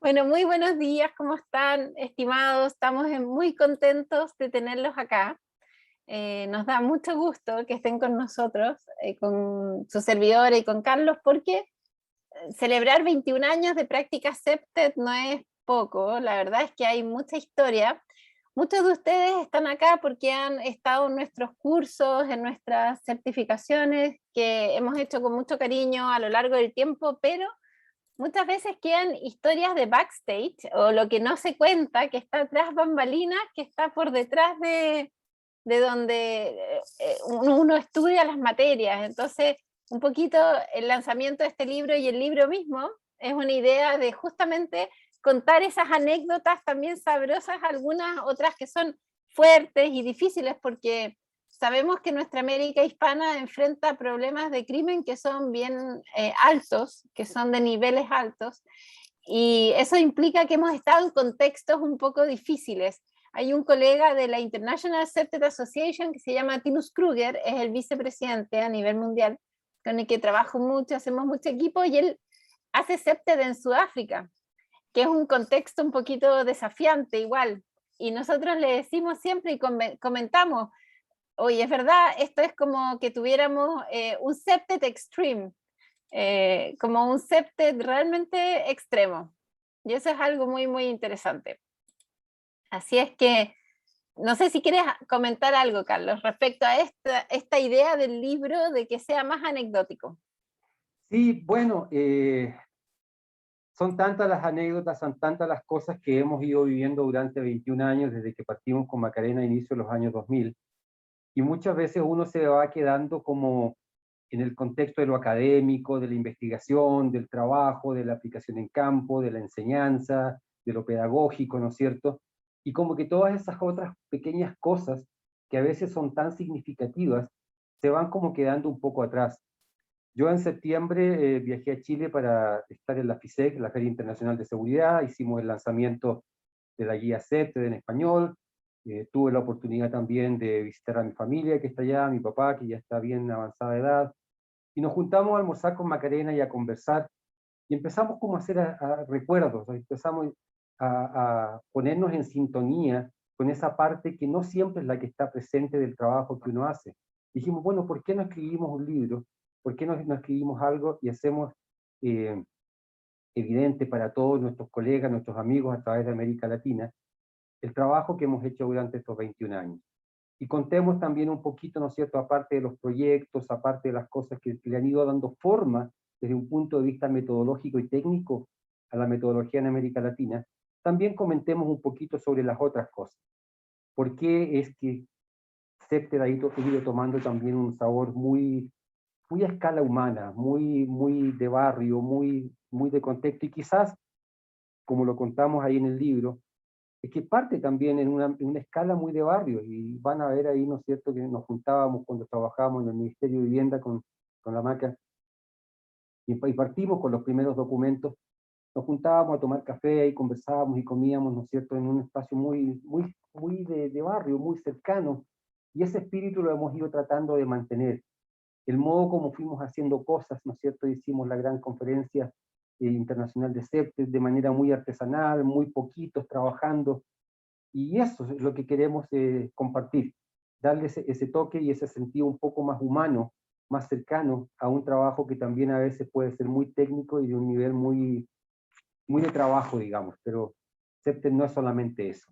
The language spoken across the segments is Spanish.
Bueno, muy buenos días, ¿cómo están, estimados? Estamos muy contentos de tenerlos acá. Nos da mucho gusto que estén con nosotros, con su servidora y con Carlos, porque celebrar 21 años de práctica CEPTED no es poco. La verdad es que hay mucha historia. Muchos de ustedes están acá porque han estado en nuestros cursos, en nuestras certificaciones, que hemos hecho con mucho cariño a lo largo del tiempo, pero muchas veces quedan historias de backstage o lo que no se cuenta, que está tras bambalinas, que está por detrás de donde uno estudia las materias. Entonces, un poquito el lanzamiento de este libro y el libro mismo es una idea de justamente contar esas anécdotas también sabrosas, algunas otras que son fuertes y difíciles porque sabemos que nuestra América hispana enfrenta problemas de crimen que son bien altos, que son de niveles altos, y eso implica que hemos estado en contextos un poco difíciles. Hay un colega de la International Septet Association que se llama Tinus Kruger, es el vicepresidente a nivel mundial, con el que trabajo mucho, hacemos mucho equipo, y él hace Septet en Sudáfrica, que es un contexto un poquito desafiante igual. Y nosotros le decimos siempre y comentamos, oye, es verdad, esto es como que tuviéramos un septet extreme, como un septet realmente extremo. Y eso es algo muy, muy interesante. Así es que, no sé si quieres comentar algo, Carlos, respecto a esta idea del libro de que sea más anecdótico. Sí, bueno, son tantas las anécdotas, son tantas las cosas que hemos ido viviendo durante 21 años, desde que partimos con Macarena a inicio de los años 2000, y muchas veces uno se va quedando como en el contexto de lo académico, de la investigación, del trabajo, de la aplicación en campo, de la enseñanza, de lo pedagógico, ¿no es cierto? Y como que todas esas otras pequeñas cosas que a veces son tan significativas, se van como quedando un poco atrás. Yo en septiembre viajé a Chile para estar en la FISEC, la Feria Internacional de Seguridad. Hicimos el lanzamiento de la guía CEPTED en español. Tuve la oportunidad también de visitar a mi familia que está allá, a mi papá que ya está bien avanzada de edad, y nos juntamos a almorzar con Macarena y a conversar, y empezamos como a hacer recuerdos, empezamos a ponernos en sintonía con esa parte que no siempre es la que está presente del trabajo que uno hace. Dijimos, bueno, ¿por qué no escribimos un libro? ¿Por qué no escribimos algo y hacemos eh, evidente para todos nuestros colegas, nuestros amigos a través de América Latina, el trabajo que hemos hecho durante estos 21 años? Y contemos también un poquito, ¿no es cierto?, aparte de los proyectos, aparte de las cosas que le han ido dando forma desde un punto de vista metodológico y técnico a la metodología en América Latina, también comentemos un poquito sobre las otras cosas. ¿Por qué es que CEPTED ha ido tomando también un sabor muy a escala humana, muy de barrio, muy de contexto? Y quizás, como lo contamos ahí en el libro, es que parte también en una escala muy de barrio, y van a ver ahí, ¿no es cierto?, que nos juntábamos cuando trabajábamos en el Ministerio de Vivienda con la MACA, y partimos con los primeros documentos, nos juntábamos a tomar café y conversábamos y comíamos, ¿no es cierto?, en un espacio muy de barrio, muy cercano, y ese espíritu lo hemos ido tratando de mantener. El modo como fuimos haciendo cosas, ¿no es cierto?, hicimos la gran conferencia internacional de CEPTED de manera muy artesanal, muy poquitos trabajando, y eso es lo que queremos compartir, darle ese toque y ese sentido un poco más humano, más cercano a un trabajo que también a veces puede ser muy técnico y de un nivel muy de trabajo, digamos, pero CEPTED no es solamente eso.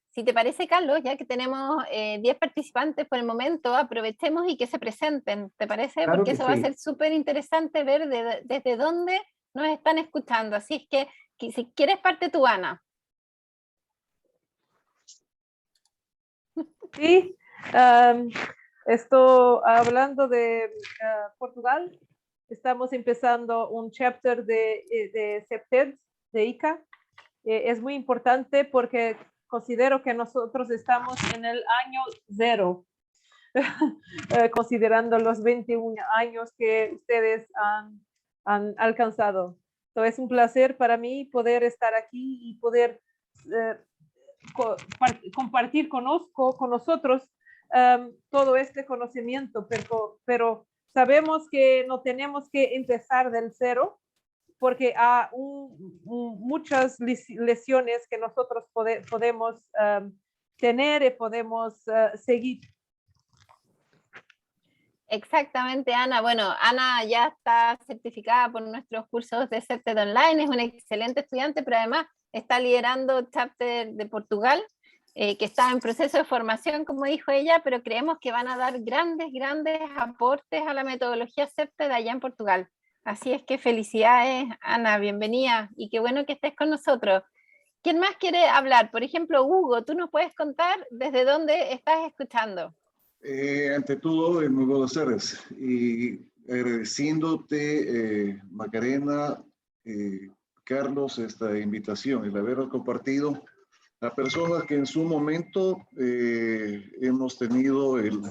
Si te parece, Carlos, ya que tenemos 10 participantes por el momento, aprovechemos y que se presenten, ¿te parece? Claro Porque que eso va a sí. ser súper interesante ver desde dónde nos están escuchando. Así es que si quieres parte tú, Ana. Sí, um, esto hablando de Portugal, estamos empezando un chapter de CEPTED, de ICA. Es muy importante porque considero que nosotros estamos en el año cero, considerando los 21 años que ustedes han alcanzado. Entonces, es un placer para mí poder estar aquí y poder compartir con nosotros todo este conocimiento, pero sabemos que no tenemos que empezar del cero, porque hay muchas lesiones que nosotros podemos tener y podemos seguir. Exactamente, Ana. Bueno, Ana ya está certificada por nuestros cursos de CEPTED Online, es una excelente estudiante, pero además está liderando Chapter de Portugal, que está en proceso de formación, como dijo ella, pero creemos que van a dar grandes aportes a la metodología CEPTED allá en Portugal. Así es que felicidades, Ana, bienvenida, y qué bueno que estés con nosotros. ¿Quién más quiere hablar? Por ejemplo, Hugo, ¿tú nos puedes contar desde dónde estás escuchando? Ante todo, muy buenas tardes. Y agradeciéndote, Macarena, Carlos, esta invitación, el haberlo compartido a personas que en su momento hemos tenido el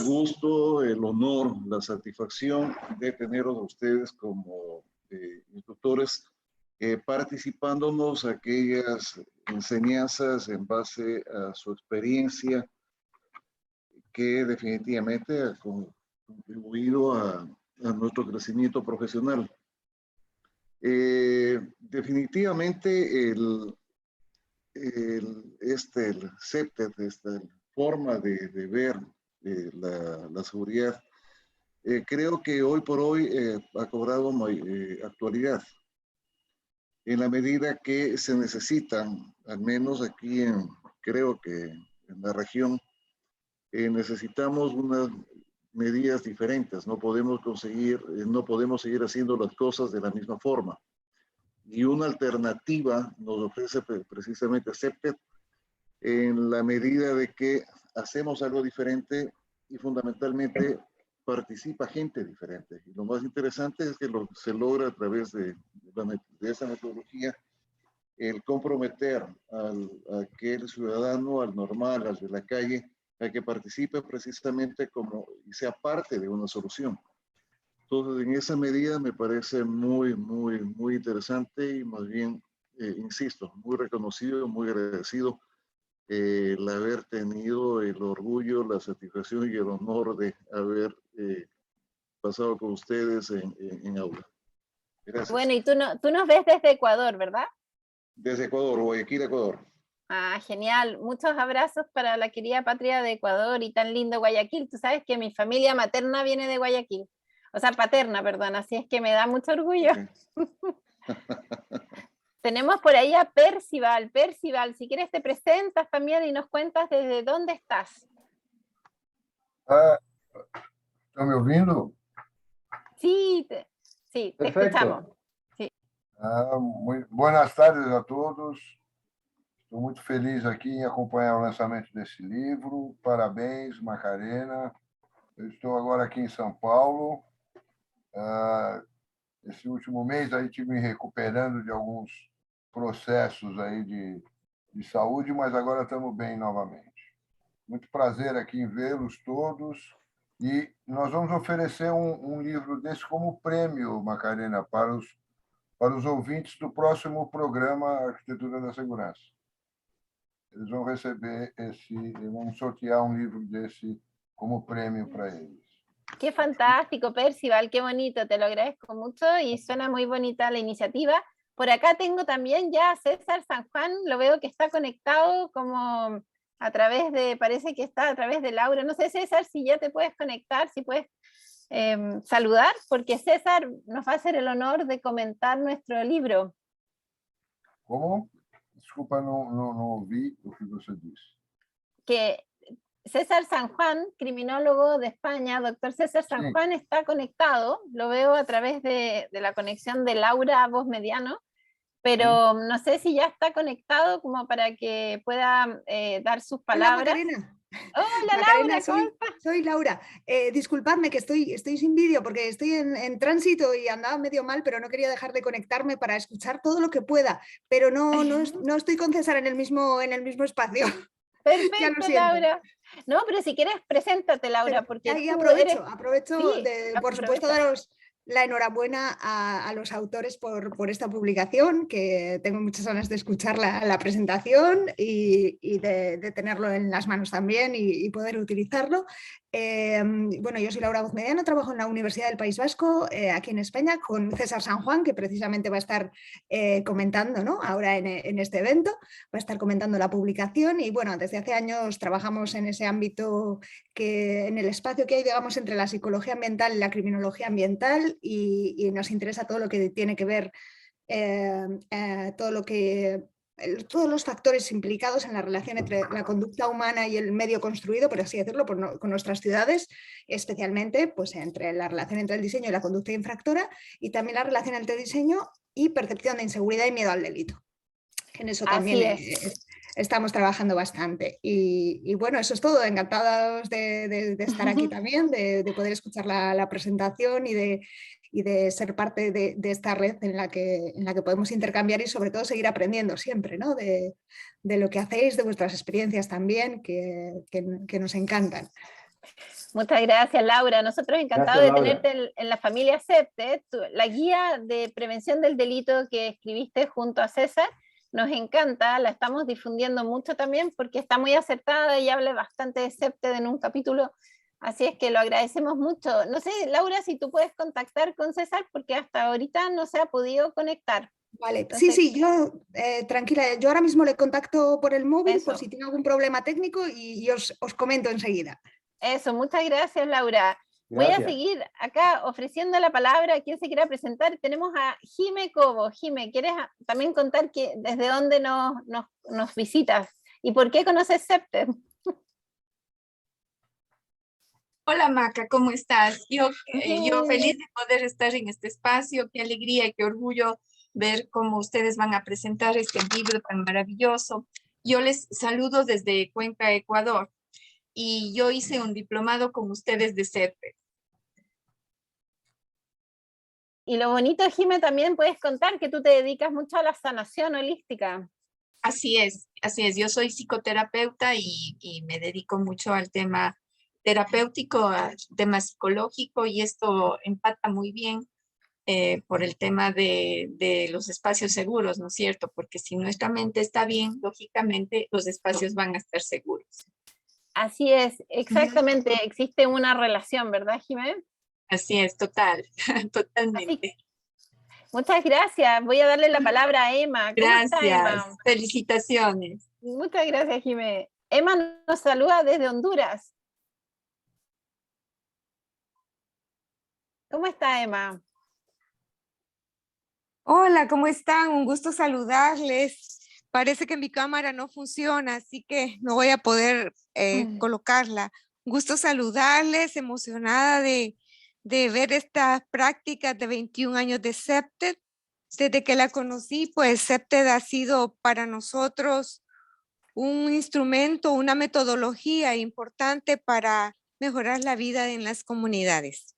gusto, el honor, la satisfacción de tenerlos a ustedes como instructores participándonos aquellas enseñanzas en base a su experiencia que definitivamente ha contribuido a nuestro crecimiento profesional. Definitivamente el CEPTED, esta forma de ver la seguridad, creo que hoy por hoy ha cobrado actualidad, en la medida que se necesitan, al menos aquí creo que en la región, necesitamos unas medidas diferentes. No podemos seguir haciendo las cosas de la misma forma. Y una alternativa nos ofrece precisamente CEPTED, en la medida de que hacemos algo diferente y fundamentalmente participa gente diferente. Y lo más interesante es que se logra a través de esa metodología el comprometer a aquel ciudadano, al normal, al de la calle, a que participe precisamente y sea parte de una solución. Entonces, en esa medida me parece muy interesante y más bien, insisto, muy reconocido, muy agradecido el haber tenido el orgullo, la satisfacción y el honor de haber pasado con ustedes en aula. Gracias. Bueno, y tú nos ves desde Ecuador, ¿verdad? Desde Ecuador, Guayaquil, Ecuador. Ah, genial. Muchos abrazos para la querida patria de Ecuador y tan lindo Guayaquil. Tú sabes que mi familia materna viene de Guayaquil. O sea, paterna, perdón. Así es que me da mucho orgullo. Okay. Tenemos por ahí a Percival. Percival, si quieres te presentas también y nos cuentas desde dónde estás. ¿Están me ouvindo? Sí, te escuchamos. Sí. Muy buenas tardes a todos. Estou muito feliz aqui em acompanhar o lançamento desse livro. Parabéns, Macarena. Eu estou agora aqui em São Paulo. Esse último mês aí tive me recuperando de alguns processos aí de saúde, mas agora estamos bem novamente. Muito prazer aqui em vê-los todos. E nós vamos oferecer um livro desse como prêmio, Macarena, para os ouvintes do próximo programa Arquitetura da Segurança. Eles vão receber vamos sortear um livro desse como premio para ellos. Qué fantástico, Percival, qué bonito, te lo agradezco mucho y suena muy bonita la iniciativa. Por acá tengo también ya a César San Juan, lo veo que está conectado como a través parece que está a través de Laura. No sé, César, si ya te puedes conectar, si puedes saludar, porque César nos va a hacer el honor de comentar nuestro libro. ¿Cómo? Desculpa, no ouvi o que você disse. Que César San Juan, criminólogo de España, doctor César San Juan, está conectado, lo veo a través de la conexión de Laura Voz Mediano, pero no sé si ya está conectado como para que pueda dar sus palabras. Hola, Macarena. Hola, Macarena, Laura, soy Laura. Disculpadme que estoy sin vídeo porque estoy en tránsito y andaba medio mal, pero no quería dejar de conectarme para escuchar todo lo que pueda, pero no estoy con César en el mismo espacio. Perfecto, Laura. No, pero si quieres, preséntate, Laura, porque ahí tú aprovecho sí, por supuesto, daros la enhorabuena a los autores por esta publicación, que tengo muchas ganas de escuchar la presentación y de tenerlo en las manos también y poder utilizarlo. Bueno, yo soy Laura Voz Mediano, trabajo en la Universidad del País Vasco, aquí en España, con César San Juan, que precisamente va a estar comentando, ¿no? Ahora en este evento, va a estar comentando la publicación y bueno, desde hace años trabajamos en ese ámbito, en el espacio que hay, digamos, entre la psicología ambiental y la criminología ambiental y nos interesa todo lo que tiene que ver, todos los factores implicados en la relación entre la conducta humana y el medio construido, por así decirlo, con nuestras ciudades, especialmente pues, entre la relación entre el diseño y la conducta infractora y también la relación entre diseño y percepción de inseguridad y miedo al delito. En eso también estamos trabajando bastante. Y bueno, eso es todo. Encantados de estar aquí también, de poder escuchar la presentación y de ser parte de esta red en la que podemos intercambiar y sobre todo seguir aprendiendo siempre, ¿no? de lo que hacéis, de vuestras experiencias también, que nos encantan. Muchas gracias, Laura. Nosotros encantados de tenerte en la familia CEPTED, la guía de prevención del delito que escribiste junto a César. Nos encanta, la estamos difundiendo mucho también porque está muy acertada y habla bastante de CEPTED en un capítulo, así es que lo agradecemos mucho. No sé, Laura, si tú puedes contactar con César porque hasta ahorita no se ha podido conectar. Vale, entonces, sí, yo, tranquila, yo ahora mismo le contacto por el móvil por si tiene algún problema técnico y os comento enseguida. Eso, muchas gracias, Laura. Gracias. Voy a seguir acá ofreciendo la palabra a quien se quiera presentar. Tenemos a Jime Cobo. Jime, ¿quieres también contar desde dónde nos visitas y por qué conoces CEPTED? Hola Maca, ¿cómo estás? Yo feliz de poder estar en este espacio, qué alegría y qué orgullo ver cómo ustedes van a presentar este libro tan maravilloso. Yo les saludo desde Cuenca, Ecuador, y yo hice un diplomado con ustedes de CEPTED. Y lo bonito, Jime, también puedes contar que tú te dedicas mucho a la sanación holística. Así es. Yo soy psicoterapeuta y me dedico mucho al tema terapéutico, al tema psicológico, y esto empata muy bien por el tema de los espacios seguros, ¿no es cierto? Porque si nuestra mente está bien, lógicamente los espacios van a estar seguros. Así es, exactamente, existe una relación, ¿verdad, Jimé? Así es, totalmente. Muchas gracias, voy a darle la palabra a Emma. ¿Cómo está, Emma? Felicitaciones. Muchas gracias, Jimé. Emma nos saluda desde Honduras. ¿Cómo está, Emma? Hola, ¿cómo están? Un gusto saludarles. Parece que mi cámara no funciona, así que no voy a poder colocarla. Un gusto saludarles, emocionada de ver estas prácticas de 21 años de CEPTED. Desde que la conocí, pues CEPTED ha sido para nosotros un instrumento, una metodología importante para mejorar la vida en las comunidades.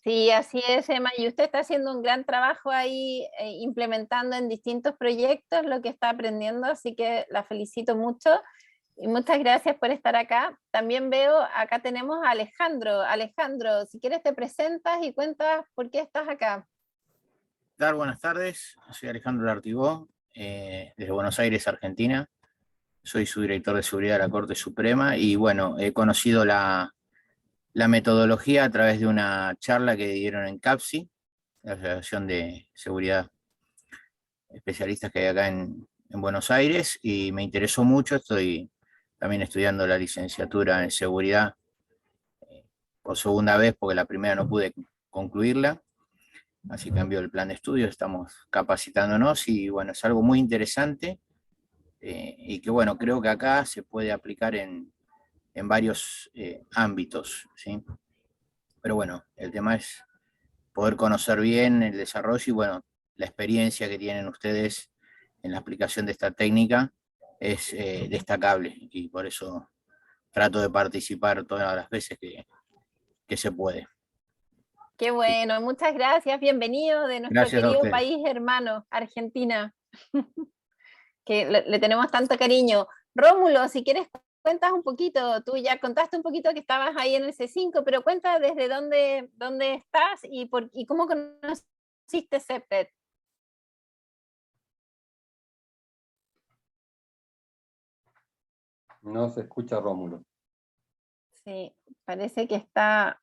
Sí, así es, Emma, y usted está haciendo un gran trabajo ahí implementando en distintos proyectos lo que está aprendiendo, así que la felicito mucho y muchas gracias por estar acá. También veo, acá tenemos a Alejandro. Alejandro, si quieres te presentas y cuentas por qué estás acá. Buenas tardes, soy Alejandro Lartibó, desde Buenos Aires, Argentina. Soy subdirector de seguridad de la Corte Suprema y bueno, he conocido la metodología a través de una charla que dieron en CAPSI, la Asociación de Seguridad Especialistas que hay acá en Buenos Aires, y me interesó mucho. Estoy también estudiando la licenciatura en seguridad por segunda vez, porque la primera no pude concluirla, así cambió el plan de estudio, estamos capacitándonos y bueno, es algo muy interesante y que bueno, creo que acá se puede aplicar en varios ámbitos, ¿sí? Pero bueno, el tema es poder conocer bien el desarrollo y bueno, la experiencia que tienen ustedes en la aplicación de esta técnica es destacable y por eso trato de participar todas las veces que se puede. Qué bueno, muchas gracias, bienvenido de nuestro querido país hermano, Argentina, que le tenemos tanto cariño. Rómulo, si quieres cuentas un poquito, tú ya contaste un poquito que estabas ahí en el C5, pero cuenta desde dónde estás y cómo conociste CEPTED. No se escucha, Rómulo. Sí, parece que está,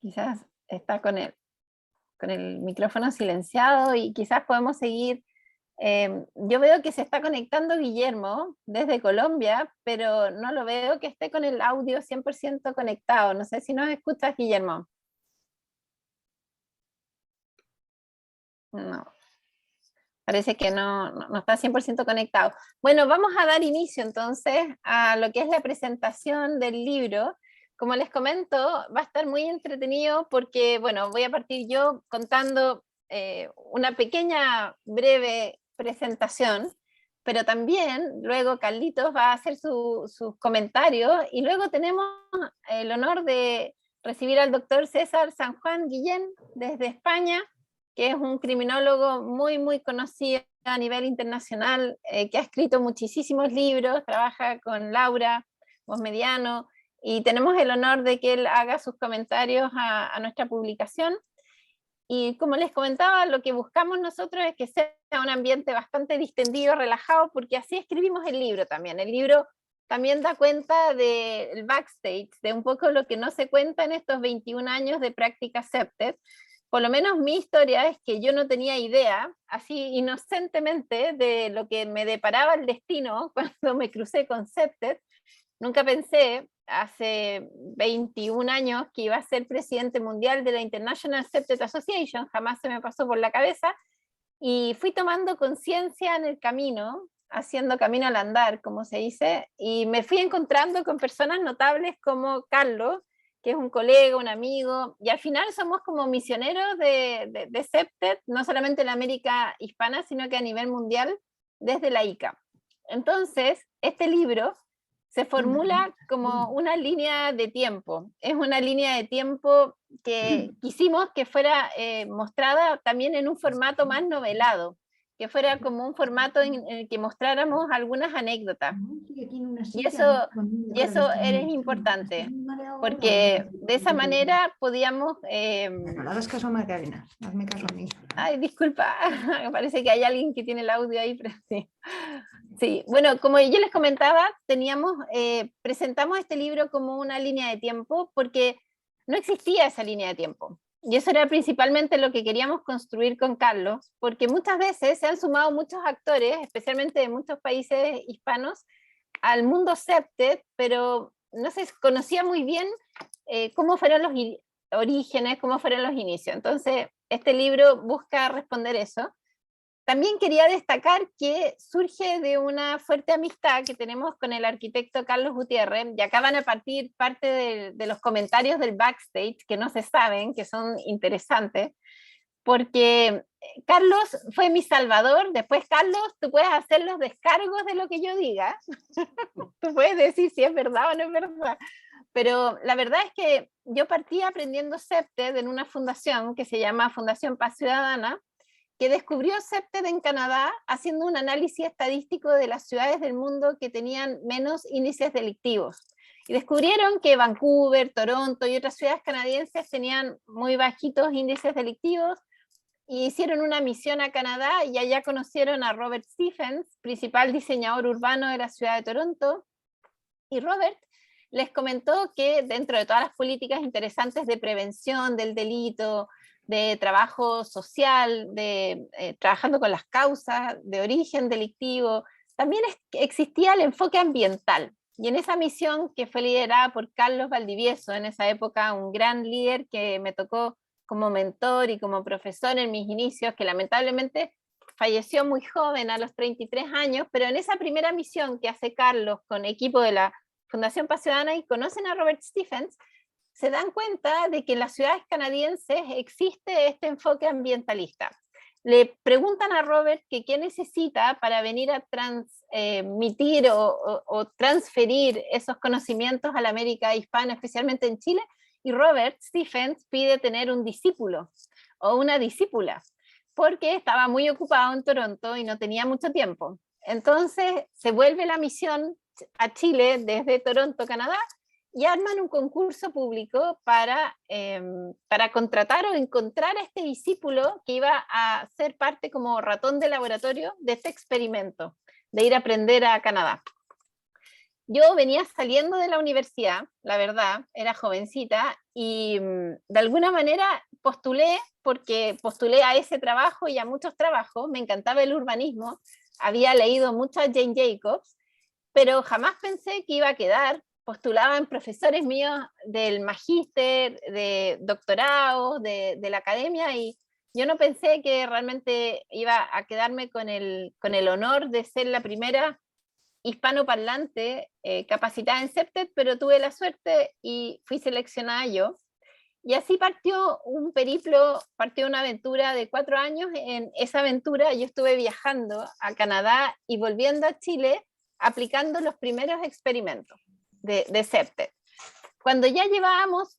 quizás está con el micrófono silenciado y quizás podemos seguir. Yo veo que se está conectando Guillermo desde Colombia, pero no lo veo que esté con el audio 100% conectado. No sé si nos escuchas, Guillermo. No, parece que no está 100% conectado. Bueno, vamos a dar inicio entonces a lo que es la presentación del libro. Como les comento, va a estar muy entretenido porque, bueno, voy a partir yo contando una pequeña, breve presentación, pero también luego Carlitos va a hacer sus comentarios y luego tenemos el honor de recibir al doctor César San Juan Guillén desde España, que es un criminólogo muy, muy conocido a nivel internacional, que ha escrito muchísimos libros, trabaja con Laura Bosmediano, y tenemos el honor de que él haga sus comentarios a nuestra publicación. Y como les comentaba, lo que buscamos nosotros es que sea un ambiente bastante distendido, relajado, porque así escribimos el libro también. El libro también da cuenta del backstage, de un poco lo que no se cuenta en estos 21 años de práctica CEPTED. Por lo menos mi historia es que yo no tenía idea, así inocentemente, de lo que me deparaba el destino cuando me crucé con CEPTED. Nunca pensé, hace 21 años, que iba a ser presidente mundial de la International CEPTED Association, jamás se me pasó por la cabeza, y fui tomando conciencia en el camino, haciendo camino al andar, como se dice, y me fui encontrando con personas notables como Carlos, que es un colega, un amigo, y al final somos como misioneros de CEPTED, no solamente en América hispana, sino que a nivel mundial, desde la ICA. Entonces, este libro se formula como una línea de tiempo. Es una línea de tiempo que quisimos que fuera mostrada también en un formato más novelado, que fuera como un formato en el que mostráramos algunas anécdotas. Y eso es importante, porque de esa manera podíamos... No le hagas caso a Macarena, hazme caso a mí. Ay, disculpa, me parece que hay alguien que tiene el audio ahí, pero sí. Sí, bueno, como yo les comentaba, presentamos este libro como una línea de tiempo porque no existía esa línea de tiempo. Y eso era principalmente lo que queríamos construir con Carlos, porque muchas veces se han sumado muchos actores, especialmente de muchos países hispanos, al mundo CEPTED, pero no se conocía muy bien cómo fueron los orígenes, cómo fueron los inicios. Entonces, este libro busca responder eso. También quería destacar que surge de una fuerte amistad que tenemos con el arquitecto Carlos Gutiérrez, y acá van a partir parte de los comentarios del backstage que no se saben, que son interesantes, porque Carlos fue mi salvador. Después, Carlos, tú puedes hacer los descargos de lo que yo diga, tú puedes decir si es verdad o no es verdad, pero la verdad es que yo partí aprendiendo CEPTED en una fundación que se llama Fundación Paz Ciudadana, que descubrió CEPTED en Canadá haciendo un análisis estadístico de las ciudades del mundo que tenían menos índices delictivos. Y descubrieron que Vancouver, Toronto y otras ciudades canadienses tenían muy bajitos índices delictivos, y hicieron una misión a Canadá y allá conocieron a Robert Stephens, principal diseñador urbano de la ciudad de Toronto, y Robert les comentó que dentro de todas las políticas interesantes de prevención del delito, de trabajo social, trabajando con las causas de origen delictivo, también existía el enfoque ambiental. Y en esa misión, que fue liderada por Carlos Valdivieso, en esa época un gran líder que me tocó como mentor y como profesor en mis inicios, que lamentablemente falleció muy joven, a los 33 años, pero en esa primera misión que hace Carlos con equipo de la Fundación Paz Ciudadana y conocen a Robert Stephens, se dan cuenta de que en las ciudades canadienses existe este enfoque ambientalista. Le preguntan a Robert que qué necesita para venir a transmitir o transferir esos conocimientos a la América hispana, especialmente en Chile, y Robert Stephens pide tener un discípulo o una discípula, porque estaba muy ocupado en Toronto y no tenía mucho tiempo. Entonces se vuelve la misión a Chile desde Toronto, Canadá, y arman un concurso público para contratar o encontrar a este discípulo que iba a ser parte como ratón de laboratorio de este experimento, de ir a aprender a Canadá. yo venía saliendo de la universidad, la verdad, era jovencita, y de alguna manera postulé, porque postulé a ese trabajo y a muchos trabajos, me encantaba el urbanismo, había leído mucho a Jane Jacobs, pero jamás pensé que iba a quedar. Postulaban profesores míos del magíster, de doctorado, de la academia, y yo no pensé que realmente iba a quedarme con el honor de ser la primera hispanoparlante capacitada en CEPTED, pero tuve la suerte y fui seleccionada yo. Y así partió un periplo, partió una aventura de 4 años. En esa aventura yo estuve viajando a Canadá y volviendo a Chile, aplicando los primeros experimentos de CEPTED. Cuando ya llevábamos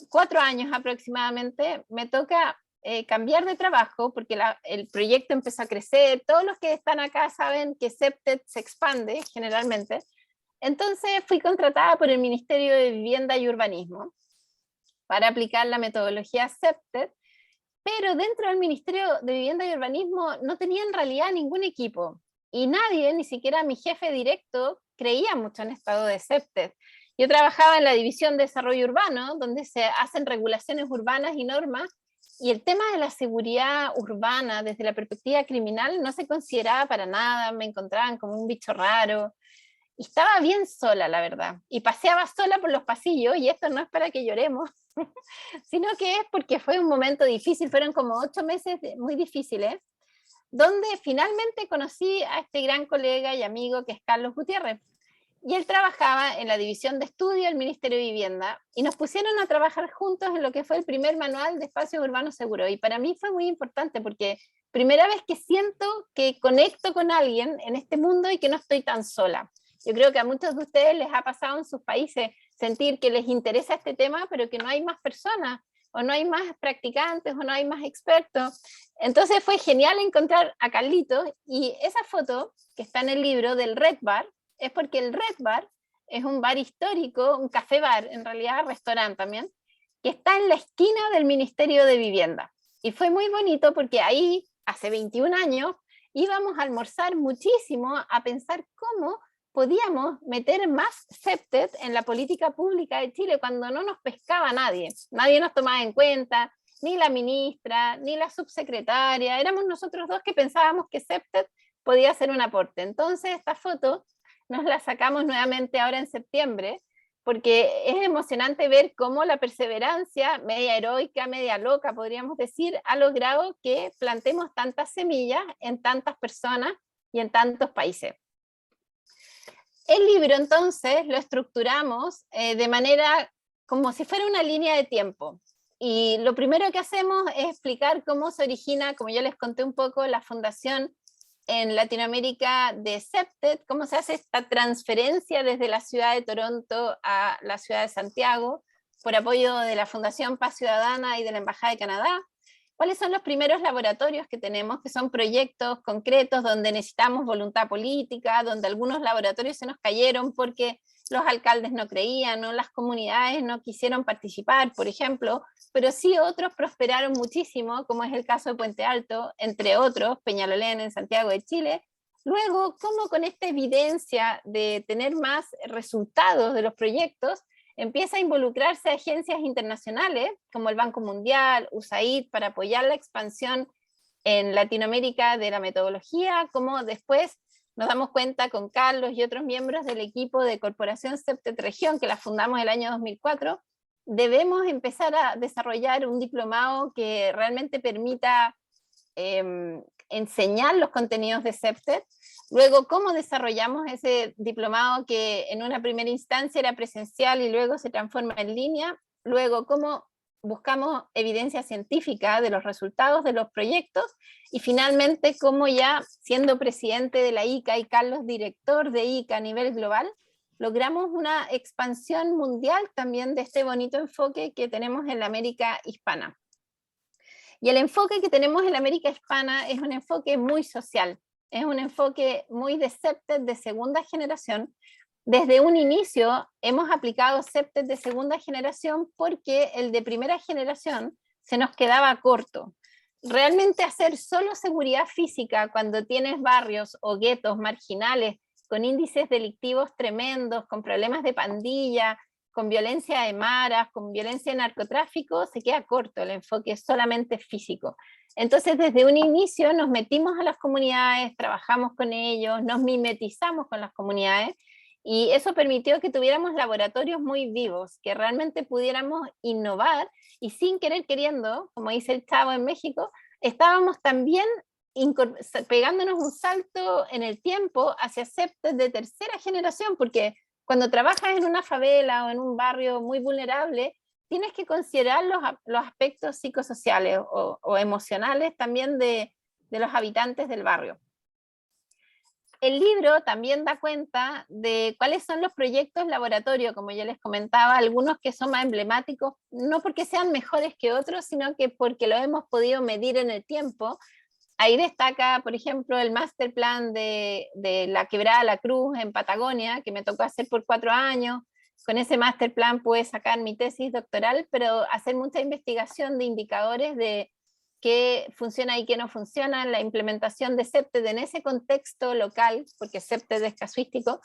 4 años aproximadamente, me toca cambiar de trabajo porque el proyecto empezó a crecer. Todos los que están acá saben que CEPTED se expande generalmente. Entonces fui contratada por el Ministerio de Vivienda y Urbanismo para aplicar la metodología CEPTED, pero dentro del Ministerio de Vivienda y Urbanismo no tenía en realidad ningún equipo, y nadie, ni siquiera mi jefe directo, creía mucho en esto de CEPTED. Yo trabajaba en la División de Desarrollo Urbano, donde se hacen regulaciones urbanas y normas, y el tema de la seguridad urbana desde la perspectiva criminal no se consideraba para nada, me encontraban como un bicho raro, y estaba bien sola, la verdad, y paseaba sola por los pasillos, y esto no es para que lloremos, sino que es porque fue un momento difícil, fueron como 8 meses muy difíciles, donde finalmente conocí a este gran colega y amigo que es Carlos Gutiérrez, y él trabajaba en la División de Estudio del Ministerio de Vivienda, y nos pusieron a trabajar juntos en lo que fue el primer manual de espacios urbanos seguros, y para mí fue muy importante porque primera vez que siento que conecto con alguien en este mundo y que no estoy tan sola. Yo creo que a muchos de ustedes les ha pasado en sus países sentir que les interesa este tema, pero que no hay más personas, o no hay más practicantes, o no hay más expertos. Entonces fue genial encontrar a Carlitos, y esa foto que está en el libro del Red Bar, es porque el Red Bar es un bar histórico, un café bar, en realidad restaurante también, que está en la esquina del Ministerio de Vivienda. Y fue muy bonito porque ahí, hace 21 años, íbamos a almorzar muchísimo a pensar cómo podíamos meter más CEPTED en la política pública de Chile cuando no nos pescaba nadie. Nadie nos tomaba en cuenta, ni la ministra, ni la subsecretaria. Éramos nosotros dos que pensábamos que CEPTED podía hacer un aporte. Entonces esta foto nos la sacamos nuevamente ahora en septiembre, porque es emocionante ver cómo la perseverancia, media heroica, media loca, podríamos decir, ha logrado que plantemos tantas semillas en tantas personas y en tantos países. El libro entonces lo estructuramos de manera como si fuera una línea de tiempo. Y lo primero que hacemos es explicar cómo se origina, como yo les conté un poco, la fundación en Latinoamérica de CEPTED, cómo se hace esta transferencia desde la ciudad de Toronto a la ciudad de Santiago, por apoyo de la Fundación Paz Ciudadana y de la Embajada de Canadá. ¿Cuáles son los primeros laboratorios que tenemos? Que son proyectos concretos donde necesitamos voluntad política, donde algunos laboratorios se nos cayeron porque los alcaldes no creían, o las comunidades no quisieron participar, por ejemplo, pero sí otros prosperaron muchísimo, como es el caso de Puente Alto, entre otros, Peñalolén en Santiago de Chile. Luego, cómo con esta evidencia de tener más resultados de los proyectos, empieza a involucrarse a agencias internacionales, como el Banco Mundial, USAID, para apoyar la expansión en Latinoamérica de la metodología, como después nos damos cuenta con Carlos y otros miembros del equipo de Corporación CEPTED Región, que la fundamos el año 2004, debemos empezar a desarrollar un diplomado que realmente permita enseñar los contenidos de CEPTED. Luego, cómo desarrollamos ese diplomado que en una primera instancia era presencial y luego se transforma en línea. Luego, cómo buscamos evidencia científica de los resultados de los proyectos, y finalmente cómo ya siendo presidente de la ICA y Carlos director de ICA a nivel global, logramos una expansión mundial también de este bonito enfoque que tenemos en la América hispana. Y el enfoque que tenemos en la América hispana es un enfoque muy social, es un enfoque muy de CEPTED de segunda generación. Desde un inicio hemos aplicado CEPTED de segunda generación porque el de primera generación se nos quedaba corto. Realmente hacer solo seguridad física cuando tienes barrios o guetos marginales con índices delictivos tremendos, con problemas de pandilla, con violencia de maras, con violencia de narcotráfico, se queda corto, el enfoque es solamente físico. Entonces, desde un inicio nos metimos a las comunidades, trabajamos con ellos, nos mimetizamos con las comunidades, y eso permitió que tuviéramos laboratorios muy vivos, que realmente pudiéramos innovar, y sin querer queriendo, como dice el Chavo en México, estábamos también pegándonos un salto en el tiempo hacia CEPTES de tercera generación, porque cuando trabajas en una favela o en un barrio muy vulnerable, tienes que considerar los aspectos psicosociales o emocionales también de los habitantes del barrio. El libro también da cuenta de cuáles son los proyectos laboratorio, como ya les comentaba, algunos que son más emblemáticos, no porque sean mejores que otros, sino que porque lo hemos podido medir en el tiempo. Ahí destaca, por ejemplo, el master plan de la Quebrada La Cruz en Patagonia, que me tocó hacer por 4 años. Con ese master plan pude sacar mi tesis doctoral, pero hacer mucha investigación de indicadores de qué funciona y qué no funciona, la implementación de CEPTED en ese contexto local, porque CEPTED es casuístico,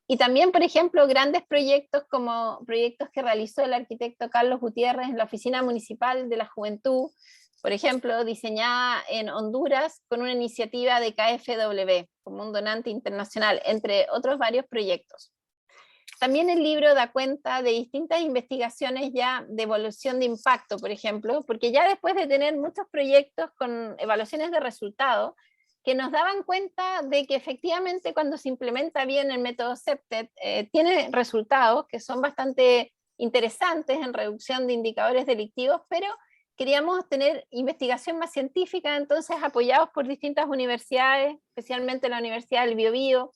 y también, por ejemplo, grandes proyectos como proyectos que realizó el arquitecto Carlos Gutiérrez en la Oficina Municipal de la Juventud, por ejemplo, diseñada en Honduras con una iniciativa de KfW, como un donante internacional, entre otros varios proyectos. También el libro da cuenta de distintas investigaciones ya de evaluación de impacto, por ejemplo, porque ya después de tener muchos proyectos con evaluaciones de resultados, que nos daban cuenta de que efectivamente cuando se implementa bien el método CEPTED, tiene resultados que son bastante interesantes en reducción de indicadores delictivos, pero queríamos tener investigación más científica, entonces apoyados por distintas universidades, especialmente la Universidad del Biobío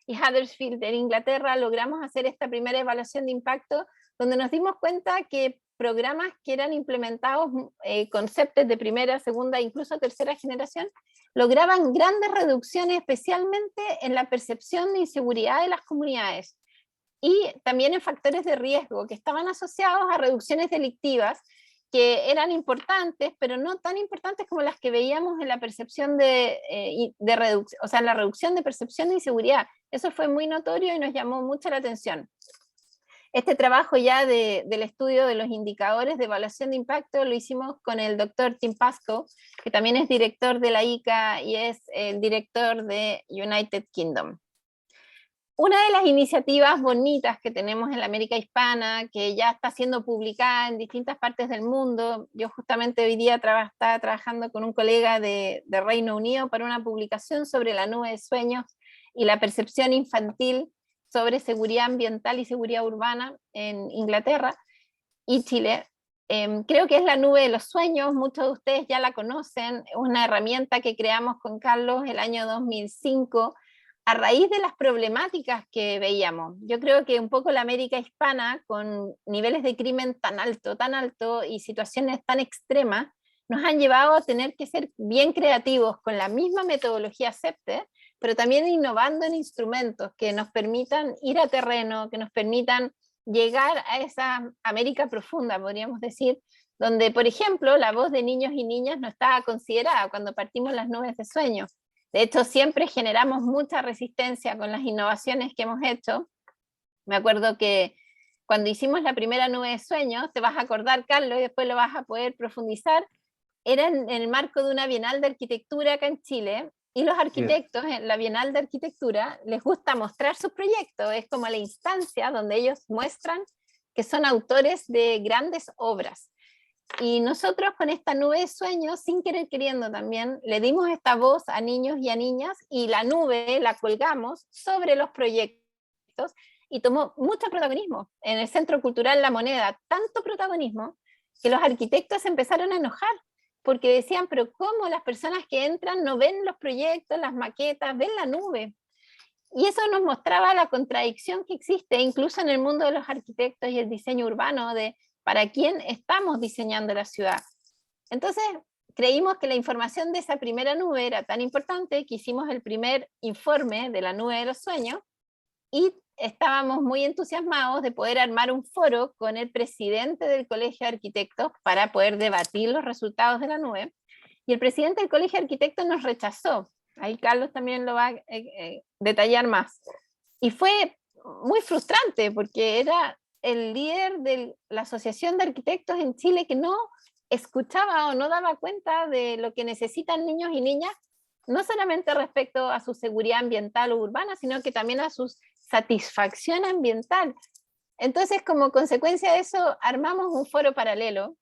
y Huddersfield en Inglaterra, logramos hacer esta primera evaluación de impacto, donde nos dimos cuenta que programas que eran implementados con CEPTED de primera, segunda, incluso tercera generación, lograban grandes reducciones, especialmente en la percepción de inseguridad de las comunidades, y también en factores de riesgo que estaban asociados a reducciones delictivas, que eran importantes, pero no tan importantes como las que veíamos en la percepción reducción, o sea, en la reducción de percepción de inseguridad. Eso fue muy notorio y nos llamó mucho la atención. Este trabajo ya del estudio de los indicadores de evaluación de impacto lo hicimos con el doctor Tim Pascoe, que también es director de la ICA y es el director de United Kingdom. Una de las iniciativas bonitas que tenemos en la América Hispana, que ya está siendo publicada en distintas partes del mundo, yo justamente hoy día estaba trabajando con un colega de Reino Unido para una publicación sobre la nube de sueños y la percepción infantil sobre seguridad ambiental y seguridad urbana en Inglaterra y Chile. Creo que es la nube de los sueños, muchos de ustedes ya la conocen, es una herramienta que creamos con Carlos el año 2005, a raíz de las problemáticas que veíamos. Yo creo que un poco la América Hispana, con niveles de crimen tan alto, y situaciones tan extremas, nos han llevado a tener que ser bien creativos con la misma metodología CEPTED, pero también innovando en instrumentos que nos permitan ir a terreno, que nos permitan llegar a esa América profunda, podríamos decir, donde, por ejemplo, la voz de niños y niñas no estaba considerada cuando partimos las nubes de sueños. De hecho, siempre generamos mucha resistencia con las innovaciones que hemos hecho. Me acuerdo que cuando hicimos la primera nube de sueños, te vas a acordar, Carlos, y después lo vas a poder profundizar, era en el marco de una Bienal de Arquitectura acá en Chile, y los arquitectos en la Bienal de Arquitectura les gusta mostrar sus proyectos, es como la instancia donde ellos muestran que son autores de grandes obras. Y nosotros con esta nube de sueños, sin querer queriendo también, le dimos esta voz a niños y a niñas, y la nube la colgamos sobre los proyectos, y tomó mucho protagonismo. En el Centro Cultural La Moneda, tanto protagonismo, que los arquitectos se empezaron a enojar, porque decían, pero ¿cómo las personas que entran no ven los proyectos, las maquetas, ven la nube? Y eso nos mostraba la contradicción que existe, incluso en el mundo de los arquitectos y el diseño urbano, de para quién estamos diseñando la ciudad. Entonces, creímos que la información de esa primera nube era tan importante que hicimos el primer informe de la nube de los sueños, y estábamos muy entusiasmados de poder armar un foro con el presidente del Colegio de Arquitectos para poder debatir los resultados de la nube, y el presidente del Colegio de Arquitectos nos rechazó. Ahí Carlos también lo va a detallar más, Y fue muy frustrante porque era el líder de la Asociación de Arquitectos en Chile que no escuchaba o no daba cuenta de lo que necesitan niños y niñas, no solamente respecto a su seguridad ambiental o urbana, sino que también a su satisfacción ambiental. Entonces, como consecuencia de eso, armamos un foro paralelo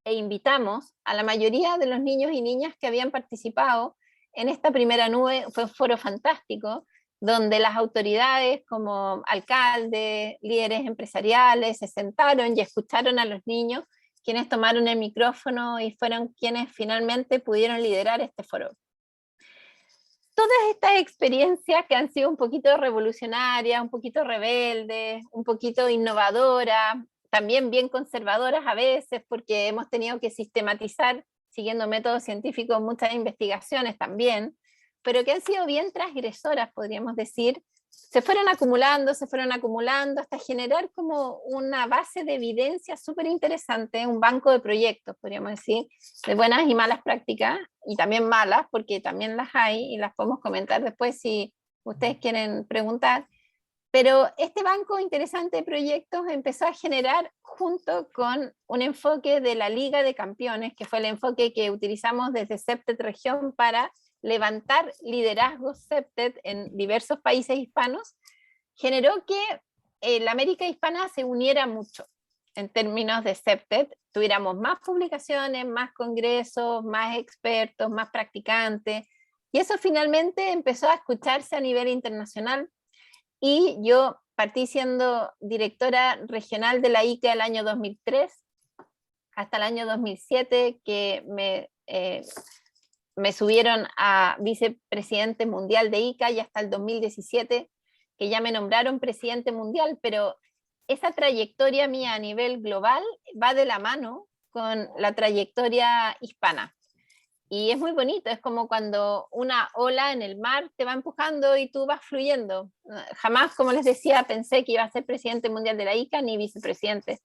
e invitamos a la mayoría de los niños y niñas que habían participado en esta primera nube. Fue un foro fantástico, donde las autoridades como alcaldes, líderes empresariales, se sentaron y escucharon a los niños, quienes tomaron el micrófono y fueron quienes finalmente pudieron liderar este foro. Todas estas experiencias que han sido un poquito revolucionarias, un poquito rebeldes, un poquito innovadoras, también bien conservadoras a veces, porque hemos tenido que sistematizar, siguiendo métodos científicos, muchas investigaciones también, pero que han sido bien transgresoras, podríamos decir, se fueron acumulando hasta generar como una base de evidencia súper interesante, un banco de proyectos, podríamos decir, de buenas y malas prácticas, y también malas, porque también las hay, y las podemos comentar después si ustedes quieren preguntar. Pero este banco interesante de proyectos empezó a generar junto con un enfoque de la Liga de Campeones, que fue el enfoque que utilizamos desde CEPTED Región para levantar liderazgos CEPTED en diversos países hispanos, generó que la América hispana se uniera mucho en términos de CEPTED, tuviéramos más publicaciones, más congresos, más expertos, más practicantes, y eso finalmente empezó a escucharse a nivel internacional. Y yo partí siendo directora regional de la ICA el año 2003 hasta el año 2007, que me subieron a vicepresidente mundial de ICA, y hasta el 2017, que ya me nombraron presidente mundial, pero esa trayectoria mía a nivel global va de la mano con la trayectoria hispana. Y es muy bonito, es como cuando una ola en el mar te va empujando y tú vas fluyendo. Jamás, como les decía, pensé que iba a ser presidente mundial de la ICA ni vicepresidente.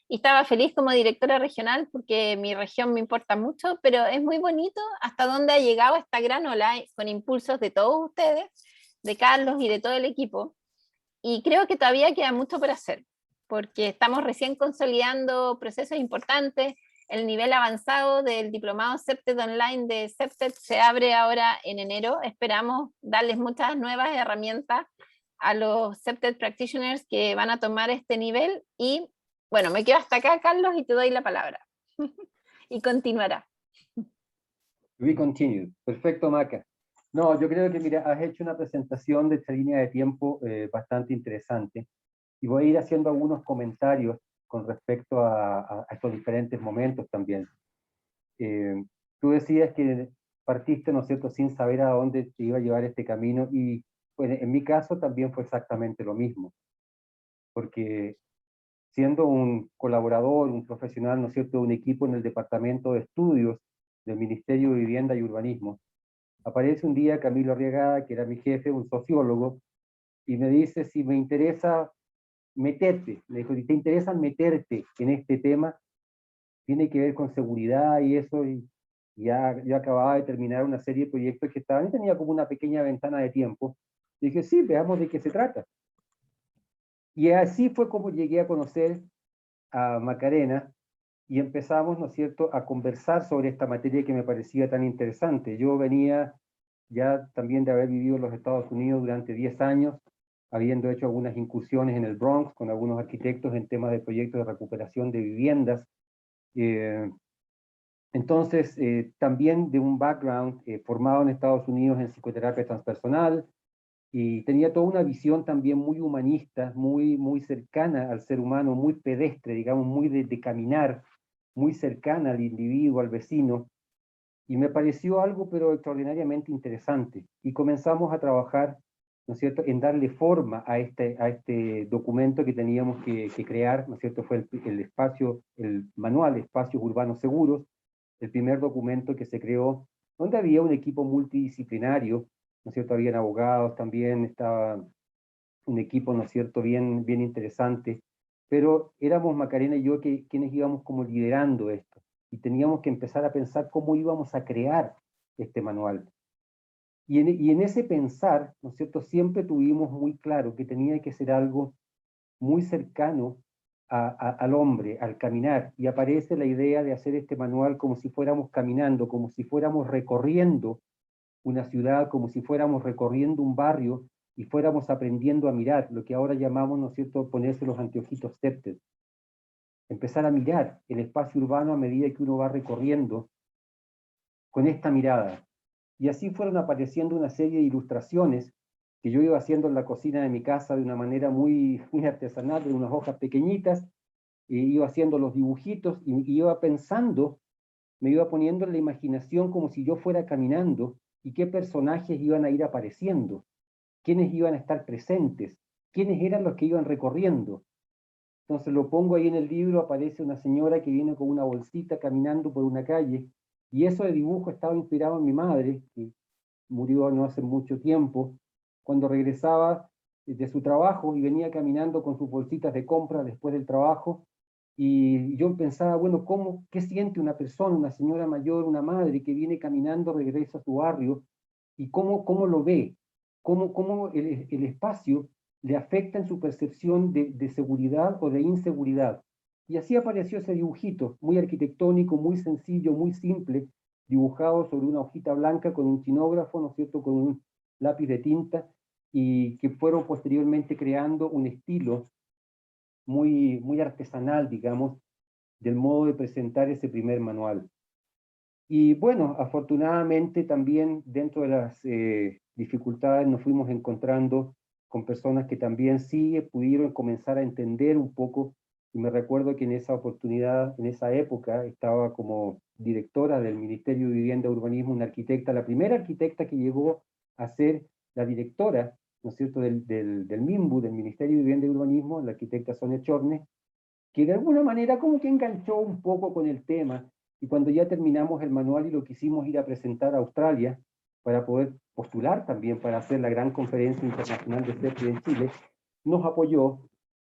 Y estaba feliz como directora regional porque mi región me importa mucho, pero es muy bonito hasta dónde ha llegado esta gran ola con impulsos de todos ustedes, de Carlos y de todo el equipo. Y creo que todavía queda mucho por hacer, porque estamos recién consolidando procesos importantes. El nivel avanzado del diplomado CEPTED Online de CEPTED se abre ahora en enero. Esperamos darles muchas nuevas herramientas a los CEPTED Practitioners que van a tomar este nivel. Y bueno, me quedo hasta acá, Carlos, y te doy la palabra. Y continuará. We continue. Perfecto, Maca. No, yo creo que, mira, has hecho una presentación de esta línea de tiempo bastante interesante. Y voy a ir haciendo algunos comentarios con respecto a estos diferentes momentos también. Tú decías que partiste, ¿no es cierto?, sin saber a dónde te iba a llevar este camino, y pues, en mi caso también fue exactamente lo mismo, porque siendo un colaborador, un profesional, ¿no es cierto?, de un equipo en el Departamento de Estudios del Ministerio de Vivienda y Urbanismo, aparece un día Camilo Arriagada, que era mi jefe, un sociólogo, y me dice si me interesa meterte, me dijo, si te interesa meterte en este tema, tiene que ver con seguridad y eso, y ya yo acababa de terminar una serie de proyectos que estaban, y tenía como una pequeña ventana de tiempo, y dije, sí, veamos de qué se trata. Y así fue como llegué a conocer a Macarena, y empezamos, ¿no es cierto?, a conversar sobre esta materia que me parecía tan interesante. Yo venía ya también de haber vivido en los Estados Unidos durante 10 años, habiendo hecho algunas incursiones en el Bronx con algunos arquitectos en temas de proyectos de recuperación de viviendas. Entonces, también de un background formado en Estados Unidos en psicoterapia transpersonal, y tenía toda una visión también muy humanista, muy cercana al ser humano, muy pedestre, digamos, muy de caminar, muy cercana al individuo, al vecino, y me pareció algo pero extraordinariamente interesante, y comenzamos a trabajar, ¿no es cierto?, en darle forma a este documento que teníamos que crear, ¿no es cierto?, fue el manual Espacios Urbanos Seguros, el primer documento que se creó, donde había un equipo multidisciplinario, ¿no es cierto?, habían abogados también, estaba un equipo, ¿no es cierto?, bien interesante, pero éramos Macarena y yo quienes íbamos como liderando esto, y teníamos que empezar a pensar cómo íbamos a crear este manual. Y en ese pensar, ¿no es cierto?, siempre tuvimos muy claro que tenía que ser algo muy cercano al hombre, al caminar, y aparece la idea de hacer este manual como si fuéramos caminando, como si fuéramos recorriendo una ciudad, como si fuéramos recorriendo un barrio y fuéramos aprendiendo a mirar, lo que ahora llamamos, ¿no es cierto?, ponerse los anteojitos Septet. Empezar a mirar el espacio urbano a medida que uno va recorriendo con esta mirada. Y así fueron apareciendo una serie de ilustraciones que yo iba haciendo en la cocina de mi casa de una manera muy artesanal, de unas hojas pequeñitas, iba haciendo los dibujitos y iba pensando, me iba poniendo en la imaginación como si yo fuera caminando y qué personajes iban a ir apareciendo, quiénes iban a estar presentes, quiénes eran los que iban recorriendo. Entonces lo pongo ahí en el libro, aparece una señora que viene con una bolsita caminando por una calle, y eso de dibujo estaba inspirado en mi madre, que murió no hace mucho tiempo, cuando regresaba de su trabajo y venía caminando con sus bolsitas de compra después del trabajo, y yo pensaba, bueno, ¿qué siente una persona, una señora mayor, una madre que viene caminando, regresa a su barrio, y cómo lo ve? ¿Cómo el espacio le afecta en su percepción de seguridad o de inseguridad? Y así apareció ese dibujito, muy arquitectónico, muy sencillo, muy simple, dibujado sobre una hojita blanca con un tinógrafo, ¿no es cierto?, con un lápiz de tinta, y que fueron posteriormente creando un estilo muy artesanal, digamos, del modo de presentar ese primer manual. Y bueno, afortunadamente también dentro de las dificultades nos fuimos encontrando con personas que también sí pudieron comenzar a entender un poco, y me recuerdo que en esa oportunidad, en esa época, estaba como directora del Ministerio de Vivienda y Urbanismo una arquitecta, la primera arquitecta que llegó a ser la directora, ¿no es cierto?, del MIMBU, del Ministerio de Vivienda y Urbanismo, la arquitecta Sonia Chorne, que de alguna manera como que enganchó un poco con el tema, y cuando ya terminamos el manual y lo quisimos ir a presentar a Australia, para poder postular también para hacer la gran conferencia internacional de CEPRI en Chile, nos apoyó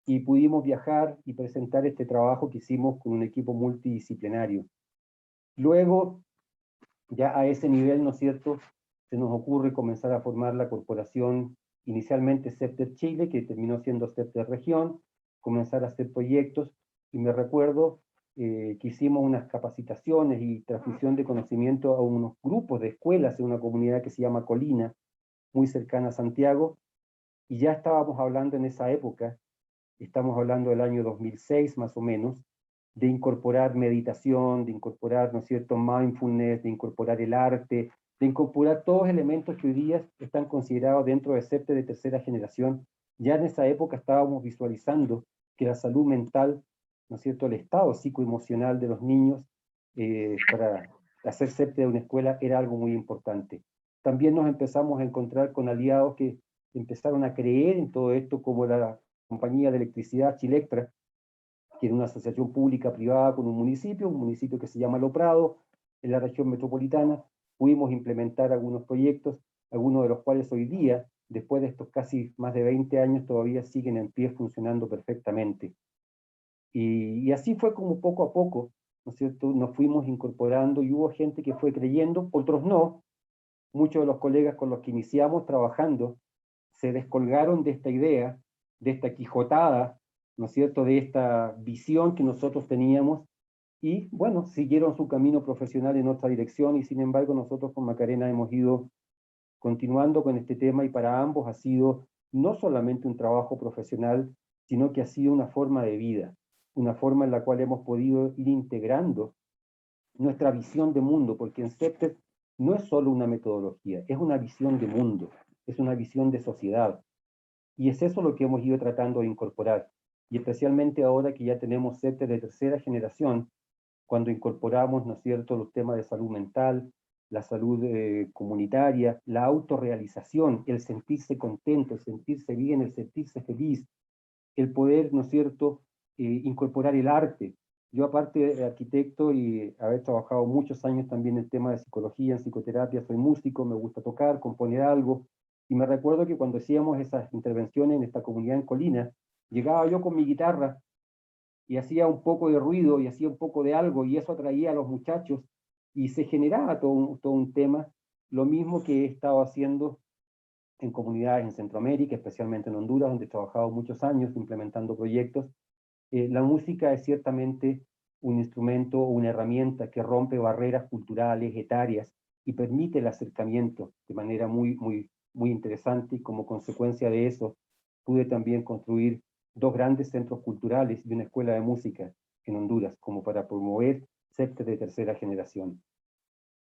y pudimos viajar y presentar este trabajo que hicimos con un equipo multidisciplinario. Luego, ya a ese nivel, ¿no es cierto?, se nos ocurre comenzar a formar la corporación, inicialmente CEPTER Chile, que terminó siendo CEPTER Región, comenzar a hacer proyectos, y me recuerdo que hicimos unas capacitaciones y transmisión de conocimiento a unos grupos de escuelas en una comunidad que se llama Colina, muy cercana a Santiago, y ya estábamos hablando en esa época, estamos hablando del año 2006 más o menos, de incorporar meditación, de incorporar, ¿no es cierto?, mindfulness, de incorporar el arte, de incorporar todos los elementos que hoy día están considerados dentro de CEPTE de tercera generación. Ya en esa época estábamos visualizando que la salud mental, ¿no es cierto?, el estado psicoemocional de los niños para hacer CEPTE de una escuela era algo muy importante. También nos empezamos a encontrar con aliados que empezaron a creer en todo esto, como la compañía de electricidad Chilectra, que era una asociación pública privada con un municipio que se llama Lo Prado, en la región metropolitana. Pudimos implementar algunos proyectos, algunos de los cuales hoy día, después de estos casi más de 20 años, todavía siguen en pie funcionando perfectamente. Y así fue como poco a poco, ¿no es cierto?, nos fuimos incorporando, y hubo gente que fue creyendo, otros no. Muchos de los colegas con los que iniciamos trabajando se descolgaron de esta idea, de esta quijotada, ¿no es cierto?, de esta visión que nosotros teníamos, y bueno, siguieron su camino profesional en otra dirección, y sin embargo nosotros con Macarena hemos ido continuando con este tema, y para ambos ha sido no solamente un trabajo profesional, sino que ha sido una forma de vida, una forma en la cual hemos podido ir integrando nuestra visión de mundo, porque en CEPTED no es solo una metodología, es una visión de mundo, es una visión de sociedad. Y es eso lo que hemos ido tratando de incorporar. Y especialmente ahora que ya tenemos CEPTED de tercera generación, cuando incorporamos, ¿no es cierto?, los temas de salud mental, la salud comunitaria, la autorrealización, el sentirse contento, el sentirse bien, el sentirse feliz, el poder, ¿no es cierto?, incorporar el arte. Yo, aparte de arquitecto y haber trabajado muchos años también en temas de psicología, en psicoterapia, soy músico, me gusta tocar, componer algo, y me recuerdo que cuando hacíamos esas intervenciones en esta comunidad en Colina, llegaba yo con mi guitarra y hacía un poco de ruido y hacía un poco de algo, y eso atraía a los muchachos, y se generaba todo un tema, lo mismo que he estado haciendo en comunidades en Centroamérica, especialmente en Honduras, donde he trabajado muchos años implementando proyectos. La música es ciertamente un instrumento o una herramienta que rompe barreras culturales, etarias, y permite el acercamiento de manera muy interesante, y como consecuencia de eso pude también construir 2 grandes centros culturales y una escuela de música en Honduras, como para promover SEPTED de tercera generación.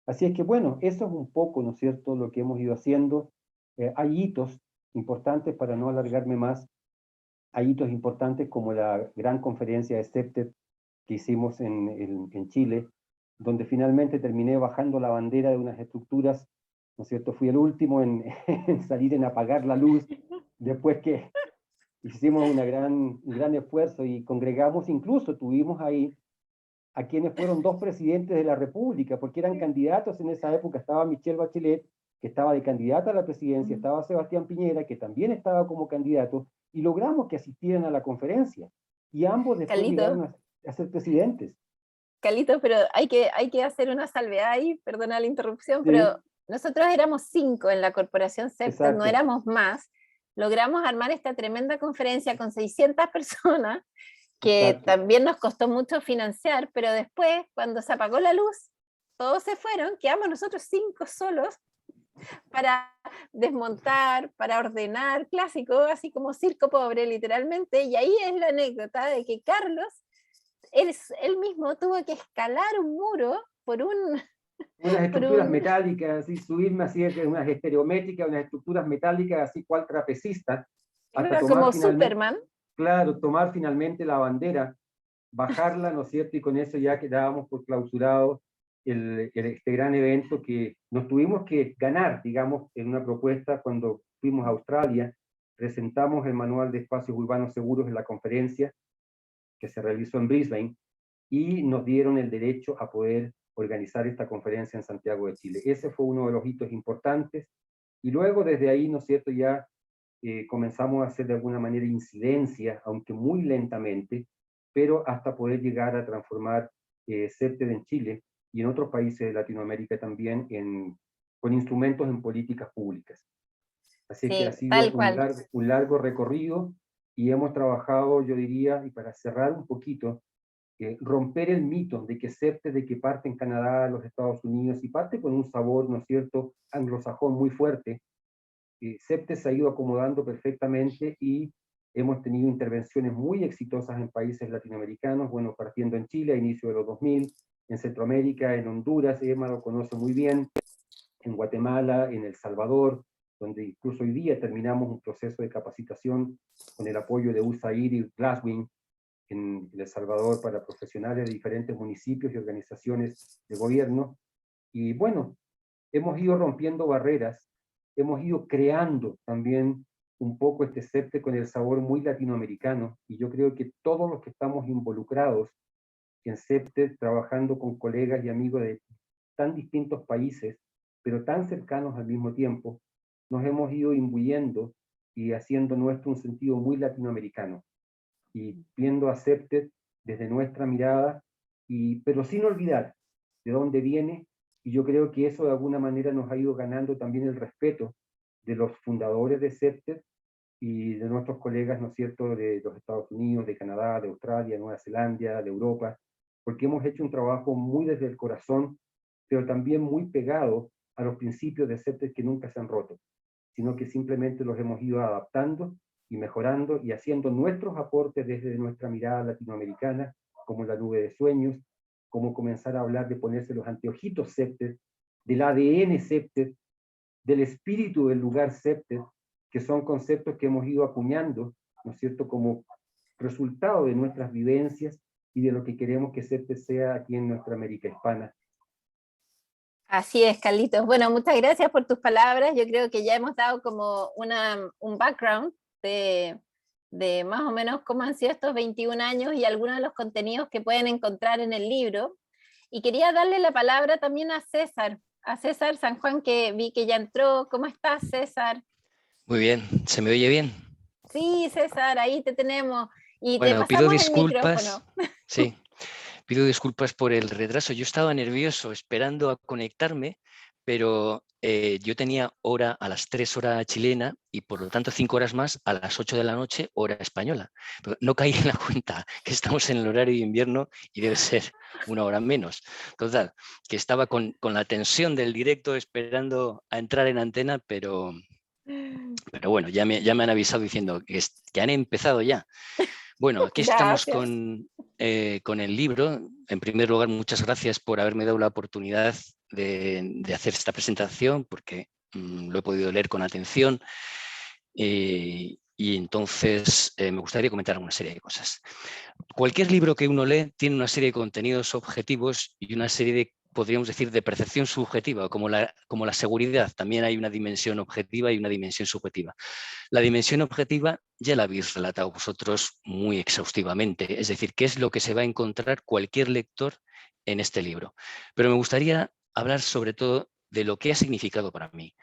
Así es que bueno, eso es un poco, ¿no es cierto?, lo que hemos ido haciendo. Hay hitos importantes, para no alargarme más, hay hitos importantes como la gran conferencia de SEPTED que hicimos en Chile, donde finalmente terminé bajando la bandera de unas estructuras, ¿no es cierto? Fui el último en salir, en apagar la luz, después que hicimos un gran esfuerzo y congregamos, incluso tuvimos ahí a quienes fueron 2 presidentes de la República, porque eran candidatos en esa época. Estaba Michelle Bachelet, que estaba de candidata a la presidencia, estaba Sebastián Piñera, que también estaba como candidato, y logramos que asistieran a la conferencia, y ambos después llegaron a ser presidentes. Carlitos, pero hay que hacer una salvedad ahí, perdona la interrupción, Sí. pero nosotros éramos 5 en la corporación SEPTED, no Exacto. éramos más. Logramos armar esta tremenda conferencia con 600 personas, que Exacto. también nos costó mucho financiar, pero después, cuando se apagó la luz, todos se fueron, quedamos nosotros 5 solos para desmontar, para ordenar, clásico, así como circo pobre, literalmente, y ahí es la anécdota de que Carlos, él mismo tuvo que escalar un muro por unas estructuras metálicas, así, subirme así, unas estereométricas, unas estructuras metálicas, así cual trapecista, hasta tomar como finalmente, Superman. Claro, tomar finalmente la bandera, bajarla, ¿no es cierto? Y con eso ya quedábamos por clausurado este gran evento que nos tuvimos que ganar, digamos, en una propuesta cuando fuimos a Australia. Presentamos el Manual de Espacios Urbanos Seguros en la conferencia que se realizó en Brisbane, y nos dieron el derecho a poder organizar esta conferencia en Santiago de Chile. Ese fue uno de los hitos importantes, y luego desde ahí, ¿no es cierto?, ya comenzamos a hacer de alguna manera incidencia, aunque muy lentamente, pero hasta poder llegar a transformar SEPTED en Chile y en otros países de Latinoamérica también con instrumentos en políticas públicas. Así que ha sido un largo recorrido, y hemos trabajado, yo diría, y para cerrar un poquito, romper el mito de que SEPTED, de que parte en Canadá, los Estados Unidos, y parte con un sabor, ¿no es cierto?, anglosajón muy fuerte. SEPTED se ha ido acomodando perfectamente, y hemos tenido intervenciones muy exitosas en países latinoamericanos, bueno, partiendo en Chile a inicio de los 2000, en Centroamérica, en Honduras, Emma lo conoce muy bien, en Guatemala, en El Salvador, donde incluso hoy día terminamos un proceso de capacitación con el apoyo de USAID y Glasswing en El Salvador para profesionales de diferentes municipios y organizaciones de gobierno. Y bueno, hemos ido rompiendo barreras, hemos ido creando también un poco este SEPTED con el sabor muy latinoamericano, y yo creo que todos los que estamos involucrados en SEPTED, trabajando con colegas y amigos de tan distintos países, pero tan cercanos al mismo tiempo, nos hemos ido imbuyendo y haciendo nuestro un sentido muy latinoamericano, y viendo a SEPTED desde nuestra mirada, pero sin olvidar de dónde viene, y yo creo que eso de alguna manera nos ha ido ganando también el respeto de los fundadores de SEPTED y de nuestros colegas, ¿no es cierto?, de los Estados Unidos, de Canadá, de Australia, Nueva Zelanda, de Europa, porque hemos hecho un trabajo muy desde el corazón, pero también muy pegado a los principios de SEPTED que nunca se han roto, sino que simplemente los hemos ido adaptando y mejorando y haciendo nuestros aportes desde nuestra mirada latinoamericana, como la nube de sueños, como comenzar a hablar de ponerse los anteojitos SEPTED, del ADN SEPTED, del espíritu del lugar SEPTED, que son conceptos que hemos ido acuñando, ¿no es cierto?, como resultado de nuestras vivencias y de lo que queremos que SEPTED sea aquí en nuestra América hispana. Así es, Carlitos. Bueno, muchas gracias por tus palabras. Yo creo que ya hemos dado como un background de más o menos cómo han sido estos 21 años y algunos de los contenidos que pueden encontrar en el libro. Y quería darle la palabra también a César San Juan, que vi que ya entró. ¿Cómo estás, César? Muy bien, ¿se me oye bien? Sí, César, ahí te tenemos. Y bueno, te pasamos el micrófono. Sí, pido disculpas por el retraso. Yo estaba nervioso esperando a conectarme, pero yo tenía hora a las 3 horas chilena y por lo tanto 5 horas más a las 8 de la noche hora española. Pero no caí en la cuenta que estamos en el horario de invierno y debe ser 1 hora menos. Total, que estaba con la tensión del directo esperando a entrar en antena, pero bueno, ya me han avisado diciendo que han empezado ya. Bueno, aquí estamos con el libro. En primer lugar, muchas gracias por haberme dado la oportunidad de hacer esta presentación, porque lo he podido leer con atención. Y entonces me gustaría comentar una serie de cosas. Cualquier libro que uno lee tiene una serie de contenidos objetivos y una serie de, podríamos decir, de percepción subjetiva, como la seguridad. También hay una dimensión objetiva y una dimensión subjetiva. La dimensión objetiva ya la habéis relatado vosotros muy exhaustivamente, es decir, qué es lo que se va a encontrar cualquier lector en este libro. Pero me gustaría hablar sobre todo de lo que ha significado para mí.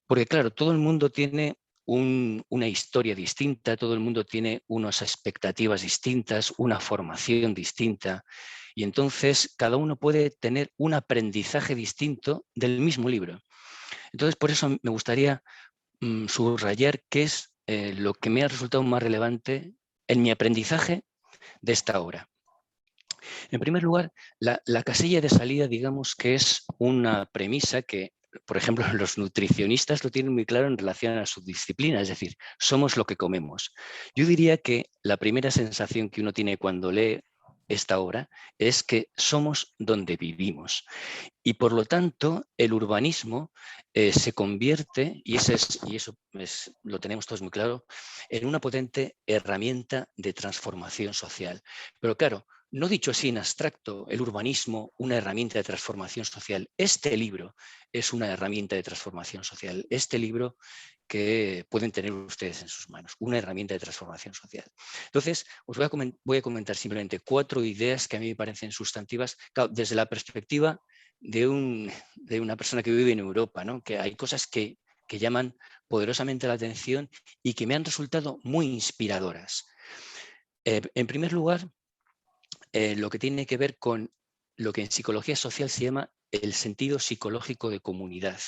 Porque claro, todo el mundo tiene una historia distinta, todo el mundo tiene unas expectativas distintas, una formación distinta, y entonces cada uno puede tener un aprendizaje distinto del mismo libro. Entonces, por eso me gustaría subrayar qué es lo que me ha resultado más relevante en mi aprendizaje de esta obra. En primer lugar, la casilla de salida, digamos que es una premisa que, por ejemplo, los nutricionistas lo tienen muy claro en relación a su disciplina, es decir, somos lo que comemos. Yo diría que la primera sensación que uno tiene cuando lee esta obra es que somos donde vivimos. Y por lo tanto, el urbanismo se convierte, y eso lo tenemos todos muy claro, en una potente herramienta de transformación social. Pero claro, no dicho así en abstracto, el urbanismo, una herramienta de transformación social. Este libro es una herramienta de transformación social. Este libro que pueden tener ustedes en sus manos, una herramienta de transformación social. Entonces, os voy a comentar simplemente 4 ideas que a mí me parecen sustantivas, claro, desde la perspectiva de una persona que vive en Europa, ¿no? Que hay cosas que llaman poderosamente la atención y que me han resultado muy inspiradoras. En primer lugar, lo que tiene que ver con lo que en psicología social se llama el sentido psicológico de comunidad.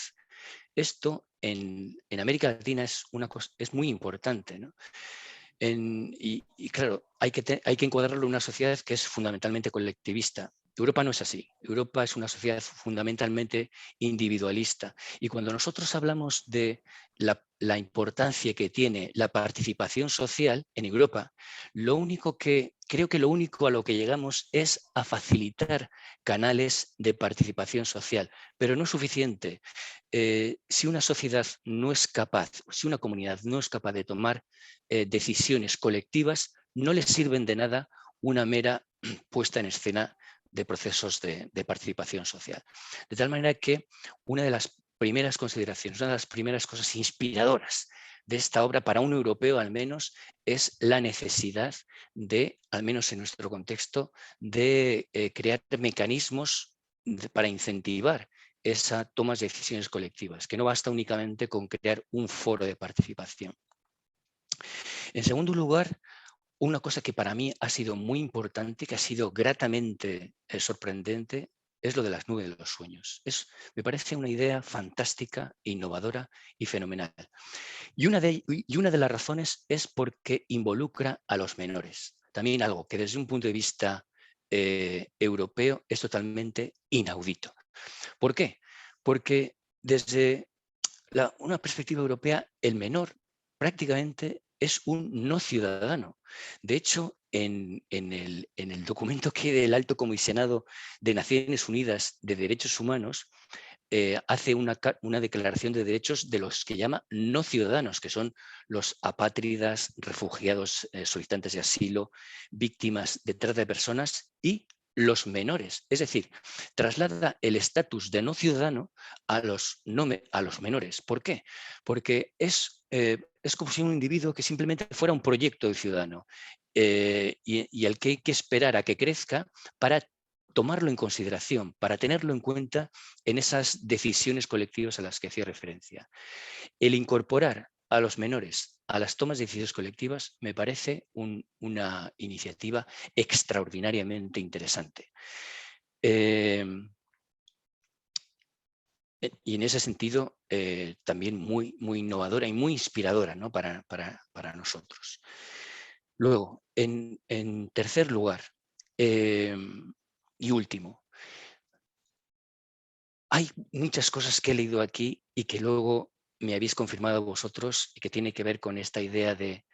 Esto en América Latina es muy importante, ¿no? Y claro, hay que encuadrarlo en una sociedad que es fundamentalmente colectivista. Europa no es así. Europa es una sociedad fundamentalmente individualista. Y cuando nosotros hablamos de la importancia que tiene la participación social en Europa, creo que lo único a lo que llegamos es a facilitar canales de participación social, pero no es suficiente. Si una sociedad no es capaz, si una comunidad no es capaz de tomar decisiones colectivas, no les sirven de nada una mera puesta en escena de procesos de participación social. De tal manera que una de las primeras consideraciones, una de las primeras cosas inspiradoras de esta obra para un europeo al menos es la necesidad de, al menos en nuestro contexto, de crear mecanismos para incentivar esa toma de decisiones colectivas, que no basta únicamente con crear un foro de participación. En segundo lugar, una cosa que para mí ha sido muy importante, que ha sido gratamente sorprendente, es lo de las nubes de los sueños. Me parece una idea fantástica, innovadora y fenomenal. Y una de las razones es porque involucra a los menores. También algo que desde un punto de vista europeo es totalmente inaudito. ¿Por qué? Porque desde una perspectiva europea, el menor prácticamente es un no ciudadano. De hecho, en el documento que del Alto Comisionado de Naciones Unidas de Derechos Humanos hace una declaración de derechos de los que llama no ciudadanos, que son los apátridas, refugiados, solicitantes de asilo, víctimas de trata de personas y los menores. Es decir, traslada el estatus de no ciudadano a los menores. ¿Por qué? Porque es como si un individuo que simplemente fuera un proyecto de ciudadano y al que hay que esperar a que crezca para tomarlo en consideración, para tenerlo en cuenta en esas decisiones colectivas a las que hacía referencia. El incorporar a los menores a las tomas de decisiones colectivas me parece una iniciativa extraordinariamente interesante. y en ese sentido también muy, muy innovadora y muy inspiradora, ¿no? para nosotros. Luego, en tercer lugar y último, hay muchas cosas que he leído aquí y que luego me habéis confirmado vosotros y que tiene que ver con esta idea de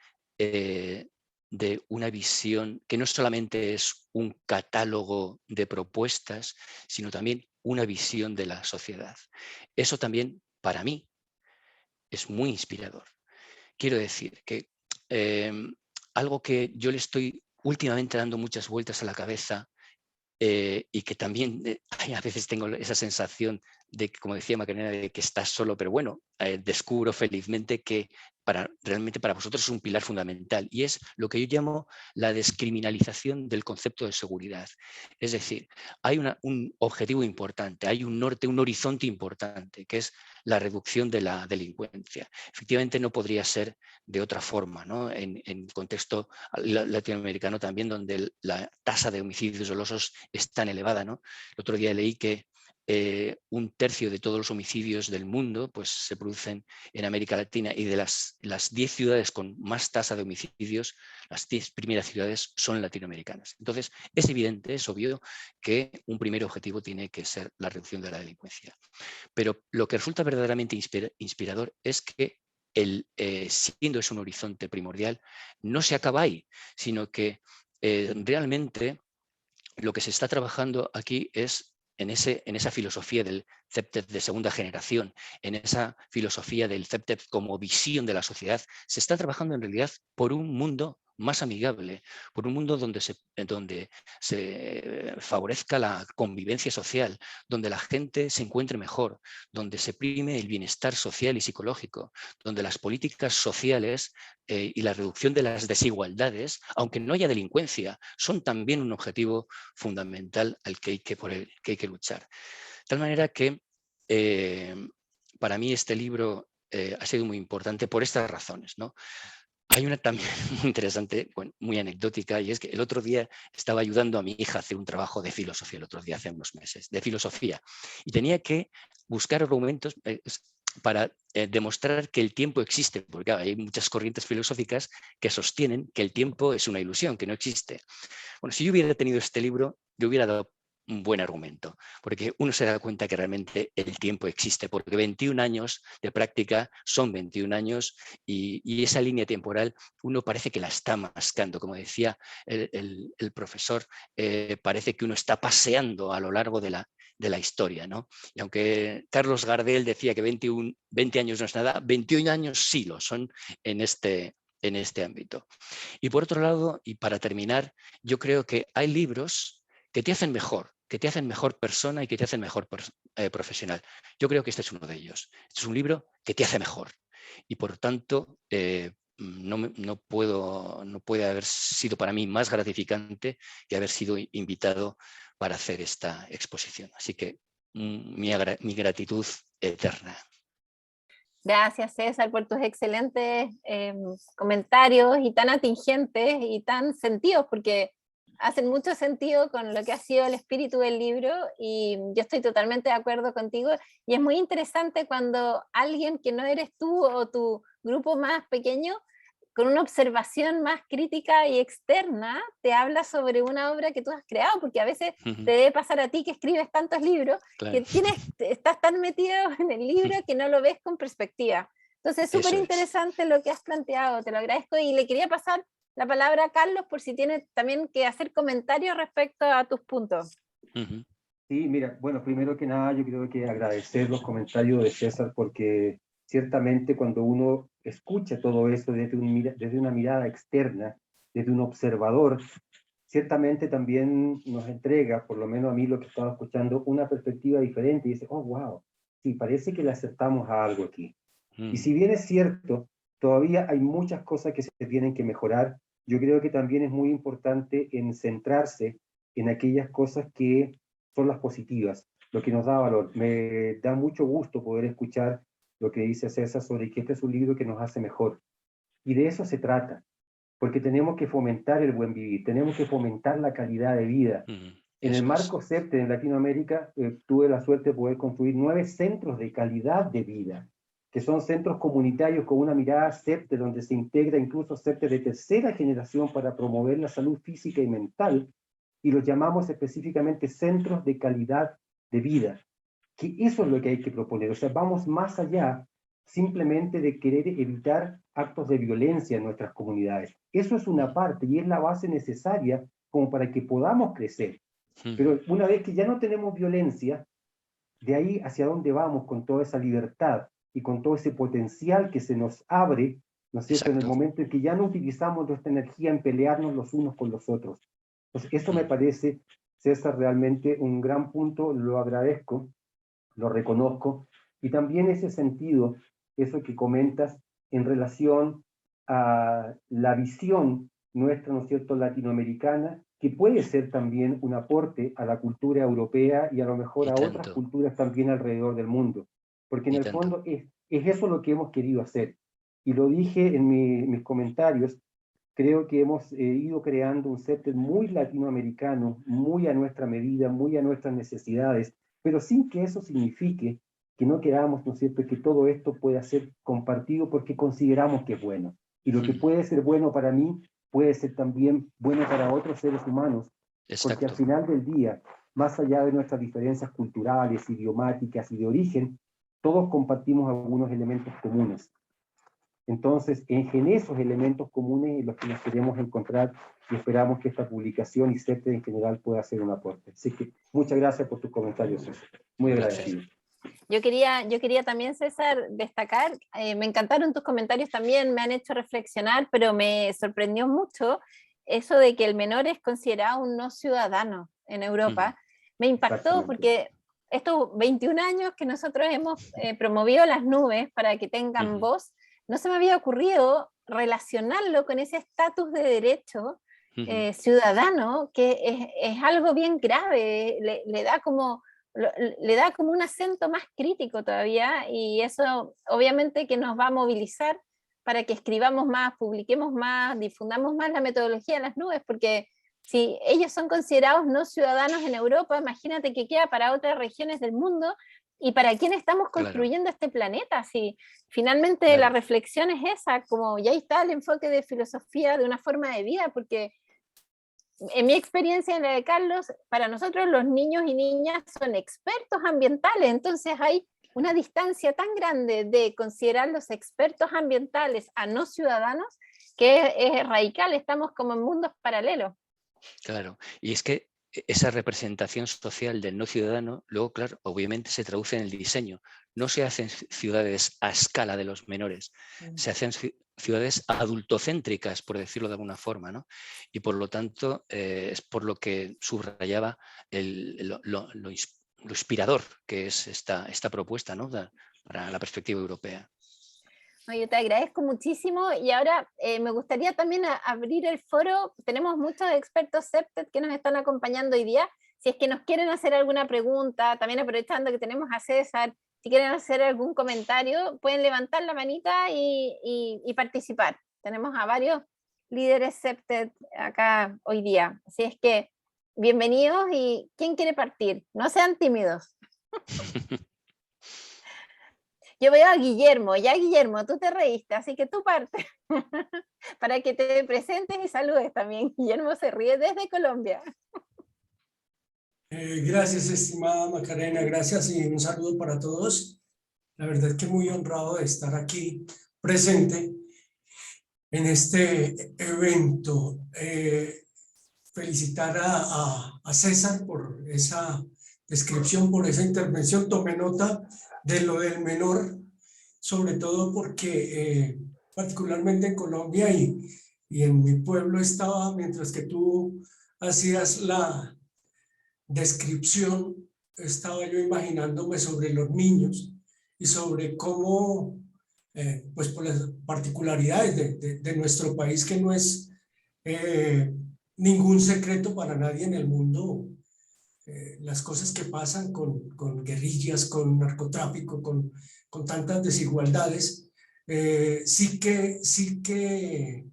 una visión que no solamente es un catálogo de propuestas, sino también una visión de la sociedad. Eso también, para mí, es muy inspirador. Quiero decir que algo que yo le estoy últimamente dando muchas vueltas a la cabeza y que también a veces tengo esa sensación de que, como decía Macarena, de que estás solo, pero bueno, descubro felizmente que realmente para vosotros es un pilar fundamental y es lo que yo llamo la descriminalización del concepto de seguridad. Es decir, hay un objetivo importante, hay un norte, un horizonte importante, que es la reducción de la delincuencia. Efectivamente no podría ser de otra forma, ¿no? En contexto latinoamericano también, donde la tasa de homicidios dolosos es tan elevada, ¿no? El otro día leí que un tercio de todos los homicidios del mundo pues, se producen en América Latina y de las 10 ciudades con más tasa de homicidios, las 10 primeras ciudades son latinoamericanas. Entonces, es evidente, es obvio que un primer objetivo tiene que ser la reducción de la delincuencia. Pero lo que resulta verdaderamente inspirador es que siendo es un horizonte primordial, no se acaba ahí, sino que realmente lo que se está trabajando aquí es en esa filosofía del CEPTED de segunda generación, en esa filosofía del CEPTED como visión de la sociedad, se está trabajando en realidad por un mundo más amigable, por un mundo donde se favorezca la convivencia social, donde la gente se encuentre mejor, donde se prime el bienestar social y psicológico, donde las políticas sociales y la reducción de las desigualdades, aunque no haya delincuencia, son también un objetivo fundamental al que hay que luchar. De tal manera que para mí este libro ha sido muy importante por estas razones, ¿no? Hay una también muy interesante, bueno, muy anecdótica, y es que el otro día estaba ayudando a mi hija a hacer un trabajo de filosofía, el otro día hace unos meses, de filosofía, y tenía que buscar argumentos para demostrar que el tiempo existe, porque claro, hay muchas corrientes filosóficas que sostienen que el tiempo es una ilusión, que no existe. Bueno, si yo hubiera tenido este libro, yo hubiera dado un buen argumento, porque uno se da cuenta que realmente el tiempo existe, porque 21 años de práctica son 21 años y esa línea temporal uno parece que la está mascando, como decía el profesor, parece que uno está paseando a lo largo de la historia, ¿no? Y aunque Carlos Gardel decía que 20 años no es nada, 21 años sí lo son en este ámbito. Y por otro lado, y para terminar, yo creo que hay libros que te hacen mejor persona y que te hacen mejor profesional. Yo creo que este es uno de ellos. Este es un libro que te hace mejor y por tanto no puede haber sido para mí más gratificante que haber sido invitado para hacer esta exposición. Así que mi gratitud eterna. Gracias, César, por tus excelentes comentarios y tan atingentes y tan sentidos, porque hacen mucho sentido con lo que ha sido el espíritu del libro y yo estoy totalmente de acuerdo contigo y es muy interesante cuando alguien que no eres tú o tu grupo más pequeño, con una observación más crítica y externa, te habla sobre una obra que tú has creado, porque a veces te debe pasar a ti que escribes tantos libros, claro, que estás tan metido en el libro que no lo ves con perspectiva. Entonces es súper interesante lo que has planteado, te lo agradezco y le quería pasar la palabra a Carlos por si tiene también que hacer comentarios respecto a tus puntos. Sí, mira, bueno, primero que nada yo creo que agradecer los comentarios de César porque ciertamente cuando uno escucha todo eso desde una mirada externa, desde un observador, ciertamente también nos entrega, por lo menos a mí lo que estaba escuchando, una perspectiva diferente y dice, oh, wow, sí, parece que le acertamos a algo aquí. Y si bien es cierto, todavía hay muchas cosas que se tienen que mejorar, yo creo que también es muy importante en centrarse en aquellas cosas que son las positivas, lo que nos da valor. Me da mucho gusto poder escuchar lo que dice César sobre que este es un libro que nos hace mejor. Y de eso se trata, porque tenemos que fomentar el buen vivir, tenemos que fomentar la calidad de vida. En el marco CEPTED en Latinoamérica tuve la suerte de poder construir 9 centros de calidad de vida, que son centros comunitarios con una mirada CEPTED, donde se integra incluso CEPTED de tercera generación para promover la salud física y mental, y los llamamos específicamente centros de calidad de vida, que eso es lo que hay que proponer. O sea, vamos más allá simplemente de querer evitar actos de violencia en nuestras comunidades. Eso es una parte y es la base necesaria como para que podamos crecer. Pero una vez que ya no tenemos violencia, de ahí hacia dónde vamos con toda esa libertad y con todo ese potencial que se nos abre, ¿no es cierto?, en el momento en que ya no utilizamos nuestra energía en pelearnos los unos con los otros. Entonces, eso me parece, César, realmente un gran punto, lo agradezco, lo reconozco, y también ese sentido, eso que comentas en relación a la visión nuestra, ¿no es cierto?, latinoamericana, que puede ser también un aporte a la cultura europea y a lo mejor a otras culturas también alrededor del mundo. Porque en el fondo es eso lo que hemos querido hacer. Y lo dije en mis comentarios, creo que hemos ido creando un CEPTED muy latinoamericano, muy a nuestra medida, muy a nuestras necesidades, pero sin que eso signifique que no queramos, ¿no es cierto?, que todo esto pueda ser compartido porque consideramos que es bueno. Y lo que puede ser bueno para mí, puede ser también bueno para otros seres humanos, porque al final del día, más allá de nuestras diferencias culturales, idiomáticas y de origen, todos compartimos algunos elementos comunes. Entonces, en esos elementos comunes en los que nos queremos encontrar y esperamos que esta publicación y CEPTED en general pueda hacer un aporte. Así que muchas gracias por tus comentarios, César. Muy agradecido. Yo quería también, César, destacar, me encantaron tus comentarios también, me han hecho reflexionar, pero me sorprendió mucho eso de que el menor es considerado un no ciudadano en Europa. Me impactó porque estos 21 años que nosotros hemos promovido las nubes para que tengan voz, no se me había ocurrido relacionarlo con ese estatus de derecho ciudadano, que es algo bien grave, le da como un acento más crítico todavía, y eso obviamente que nos va a movilizar para que escribamos más, publiquemos más, difundamos más la metodología de las nubes, porque si ellos son considerados no ciudadanos en Europa, imagínate que queda para otras regiones del mundo y para quién estamos construyendo este planeta. Si finalmente la reflexión es esa, como ya está el enfoque de filosofía de una forma de vida, porque en mi experiencia en la de Carlos, para nosotros los niños y niñas son expertos ambientales, entonces hay una distancia tan grande de considerar los expertos ambientales a no ciudadanos que es radical, estamos como en mundos paralelos. Claro, y es que esa representación social del no ciudadano, luego, claro, obviamente se traduce en el diseño. No se hacen ciudades a escala de los menores, se hacen ciudades adultocéntricas, por decirlo de alguna forma, ¿no? Y por lo tanto, es por lo que subrayaba lo inspirador que es esta propuesta, ¿no?, para la perspectiva europea. Yo te agradezco muchísimo, y ahora me gustaría también abrir el foro. Tenemos muchos expertos CEPTED que nos están acompañando hoy día. Si es que nos quieren hacer alguna pregunta, también aprovechando que tenemos a César, si quieren hacer algún comentario, pueden levantar la manita y participar. Tenemos a varios líderes CEPTED acá hoy día. Así es que bienvenidos, y ¿quién quiere partir? No sean tímidos. Yo veo a Guillermo, ya Guillermo, tú te reíste, así que tú parte, para que te presentes y saludes también. Guillermo se ríe desde Colombia. Gracias, estimada Macarena, gracias y un saludo para todos. La verdad es que muy honrado de estar aquí presente en este evento. Felicitar a César por esa descripción, por esa intervención. Tomé nota de lo del menor, sobre todo porque particularmente en Colombia y en mi pueblo estaba, mientras que tú hacías la descripción, estaba yo imaginándome sobre los niños y sobre cómo, pues por las particularidades de nuestro país, que no es ningún secreto para nadie en el mundo, las cosas que pasan con guerrillas, con narcotráfico, con tantas desigualdades, sí que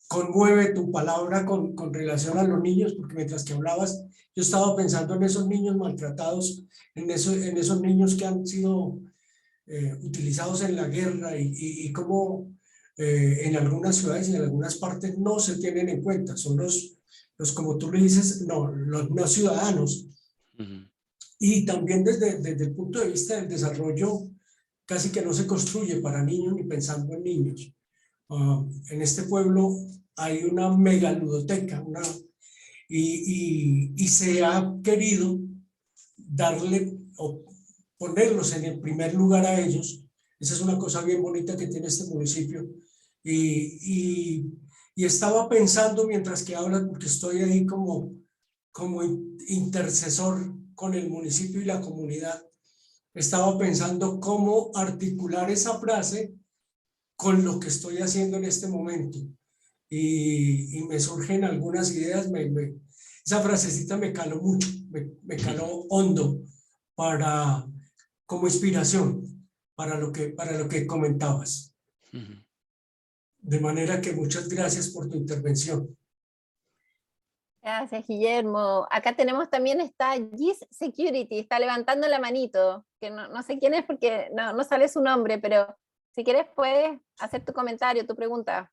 conmueve tu palabra con relación a los niños, porque mientras que hablabas, Yo estaba pensando en esos niños maltratados, en esos niños que han sido utilizados en la guerra y cómo en algunas ciudades y en algunas partes no se tienen en cuenta. Son los como tú le dices, no, los no ciudadanos. Y también desde el punto de vista del desarrollo, casi que no se construye para niños ni pensando en niños. En este pueblo hay una megaludoteca, y se ha querido darle o ponerlos en el primer lugar a ellos. Esa es una cosa bien bonita que tiene este municipio. Y estaba pensando mientras que hablas, porque estoy ahí como intercesor con el municipio y la comunidad, estaba pensando cómo articular esa frase con lo que estoy haciendo en este momento. Y me surgen algunas ideas, esa frasecita me caló mucho, me caló hondo como inspiración para lo que comentabas. De manera que muchas gracias por tu intervención. Gracias, Guillermo. Acá tenemos también, está GIS Security, está levantando la manito, que no sé quién es porque no sale su nombre, pero si quieres puedes hacer tu comentario, tu pregunta.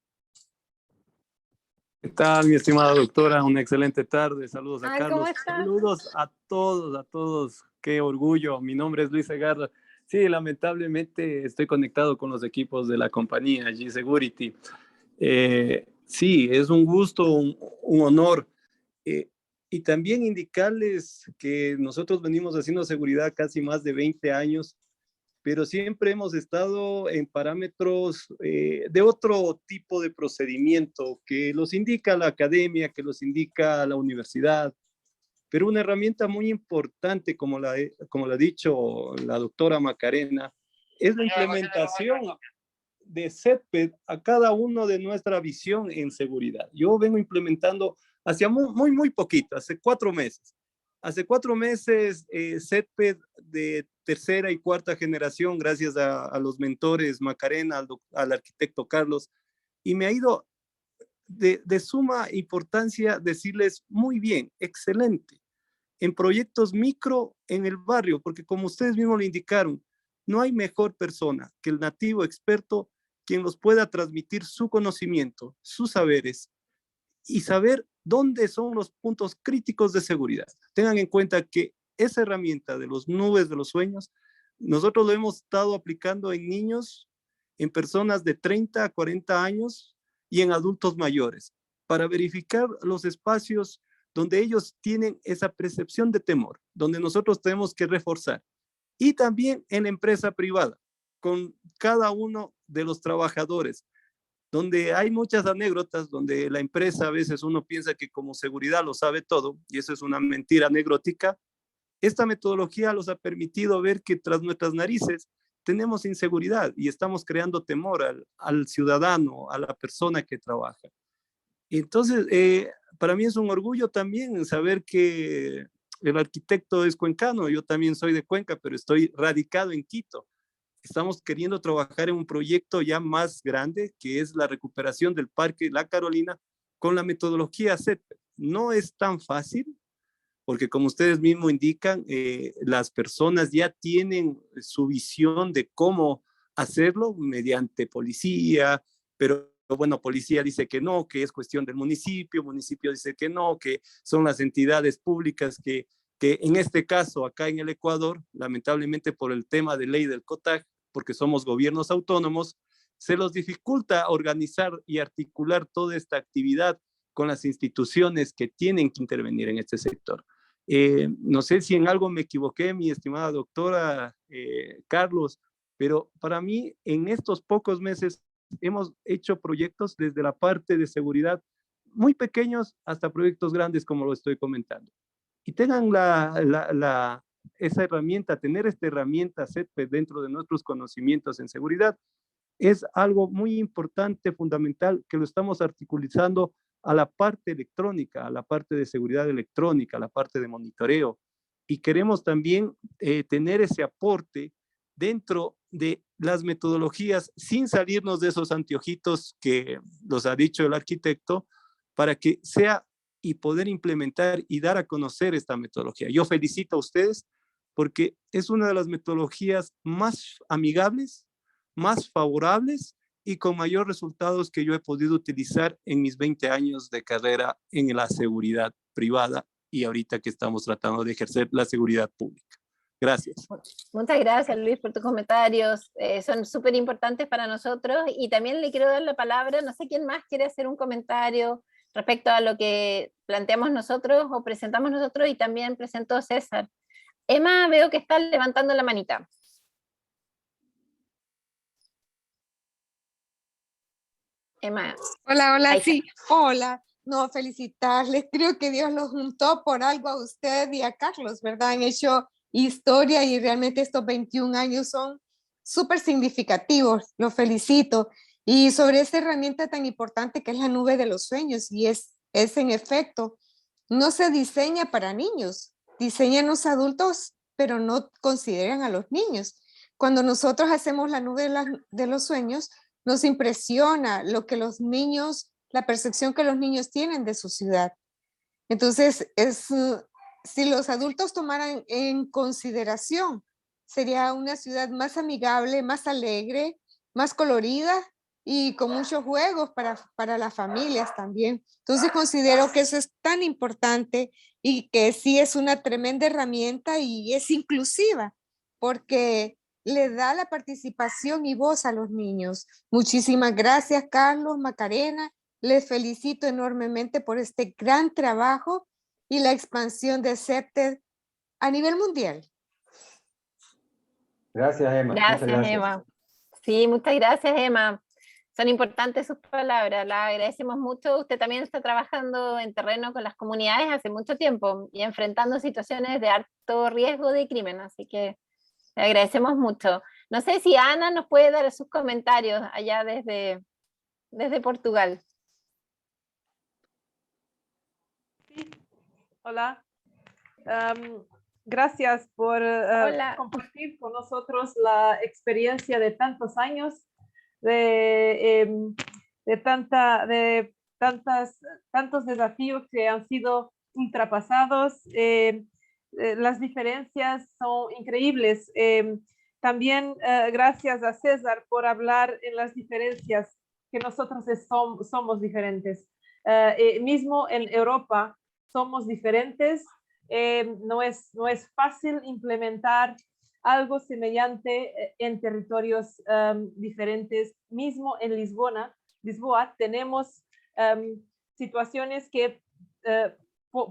¿Qué tal, mi estimada doctora? Una excelente tarde. Saludos a Carlos. ¿Cómo estás? Saludos a todos. Qué orgullo. Mi nombre es Luis Segarra. Sí, lamentablemente estoy conectado con los equipos de la compañía G-Security. Sí, es un gusto, un honor. Y también indicarles que nosotros venimos haciendo seguridad casi más de 20 años, pero siempre hemos estado en parámetros de otro tipo de procedimiento que los indica la academia, que los indica la universidad, pero una herramienta muy importante, como la ha dicho la doctora Macarena, es la implementación de CETPED a cada uno de nuestra visión en seguridad. Yo vengo implementando hace muy poquito, hace 4 meses. Hace 4 meses, CETPED de tercera y cuarta generación, gracias a los mentores Macarena, al arquitecto Carlos, y me ha ido de suma importancia decirles muy bien, excelente, en proyectos micro en el barrio, porque como ustedes mismos lo indicaron, no hay mejor persona que el nativo experto quien los pueda transmitir su conocimiento, sus saberes y saber dónde son los puntos críticos de seguridad. Tengan en cuenta que esa herramienta de los nubes de los sueños, nosotros lo hemos estado aplicando en niños, en personas de 30 a 40 años y en adultos mayores, para verificar los espacios donde ellos tienen esa percepción de temor, donde nosotros tenemos que reforzar. Y también en la empresa privada, con cada uno de los trabajadores, donde hay muchas anécdotas, donde la empresa a veces uno piensa que como seguridad lo sabe todo, y eso es una mentira anecdótica. Esta metodología los ha permitido ver que tras nuestras narices tenemos inseguridad y estamos creando temor al ciudadano, a la persona que trabaja. Entonces, para mí es un orgullo también saber que el arquitecto es cuencano, yo también soy de Cuenca, pero estoy radicado en Quito. Estamos queriendo trabajar en un proyecto ya más grande, que es la recuperación del Parque La Carolina con la metodología CETPED. No es tan fácil, porque como ustedes mismos indican, las personas ya tienen su visión de cómo hacerlo mediante policía, pero bueno, policía dice que no, que es cuestión del municipio dice que no, que son las entidades públicas que en este caso, acá en el Ecuador, lamentablemente por el tema de ley del COTAC, porque somos gobiernos autónomos, se los dificulta organizar y articular toda esta actividad con las instituciones que tienen que intervenir en este sector. No sé si en algo me equivoqué, mi estimada doctora Carlos, pero para mí en estos pocos meses hemos hecho proyectos desde la parte de seguridad muy pequeños hasta proyectos grandes como lo estoy comentando. Y tengan esa herramienta, tener esta herramienta CETPED dentro de nuestros conocimientos en seguridad es algo muy importante, fundamental, que lo estamos articulando a la parte electrónica, a la parte de seguridad electrónica, a la parte de monitoreo. Y queremos también tener ese aporte dentro de las metodologías sin salirnos de esos anteojitos que los ha dicho el arquitecto, para que sea y poder implementar y dar a conocer esta metodología. Yo felicito a ustedes porque es una de las metodologías más amigables, más favorables y con mayor resultados que yo he podido utilizar en mis 20 años de carrera en la seguridad privada y ahorita que estamos tratando de ejercer la seguridad pública. Gracias. Muchas gracias, Luis, por tus comentarios. Son súper importantes para nosotros y también le quiero dar la palabra, no sé quién más quiere hacer un comentario respecto a lo que planteamos nosotros o presentamos nosotros y también presentó César. Emma, veo que está levantando la manita. Emma. Hola, hola, sí, hola. No, felicitarles. Creo que Dios los juntó por algo a usted y a Carlos, ¿verdad? Han hecho historia y realmente estos 21 años son súper significativos. Los felicito. Y sobre esta herramienta tan importante que es la nube de los sueños, y es en efecto, no se diseña para niños, diseñan los adultos, pero no consideran a los niños. Cuando nosotros hacemos la nube de los sueños, nos impresiona lo que los niños, la percepción que los niños tienen de su ciudad. Entonces, si los adultos tomaran en consideración, sería una ciudad más amigable, más alegre, más colorida y con muchos juegos para las familias también. Entonces, considero que eso es tan importante y que sí es una tremenda herramienta y es inclusiva, porque le da la participación y voz a los niños. Muchísimas gracias, Carlos, Macarena. Les felicito enormemente por este gran trabajo y la expansión de CEPTED a nivel mundial. Gracias, Emma. Gracias, Emma. Sí, muchas gracias, Emma. Son importantes sus palabras, la agradecemos mucho. Usted también está trabajando en terreno con las comunidades hace mucho tiempo y enfrentando situaciones de alto riesgo de crimen, así que le agradecemos mucho. No sé si Ana nos puede dar sus comentarios allá desde Portugal. Sí. Hola. Gracias por compartir con nosotros la experiencia de tantos años, de tantos desafíos que han sido ultrapasados. Las diferencias son increíbles. También gracias a César por hablar en las diferencias, que nosotros somos diferentes. Mismo en Europa somos diferentes. No es fácil implementar algo semejante en territorios diferentes. Mismo en Lisboa tenemos situaciones que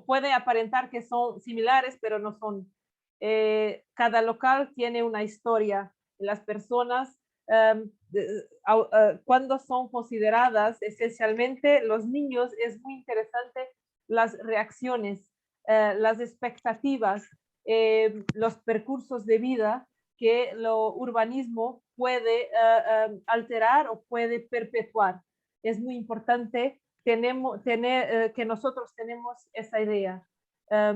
puede aparentar que son similares, pero no son. Cada local tiene una historia. Las personas, cuando son consideradas, esencialmente los niños, es muy interesante las reacciones, las expectativas, los percursos de vida que lo urbanismo puede alterar o puede perpetuar. Es muy importante que nosotros tenemos esa idea. Ha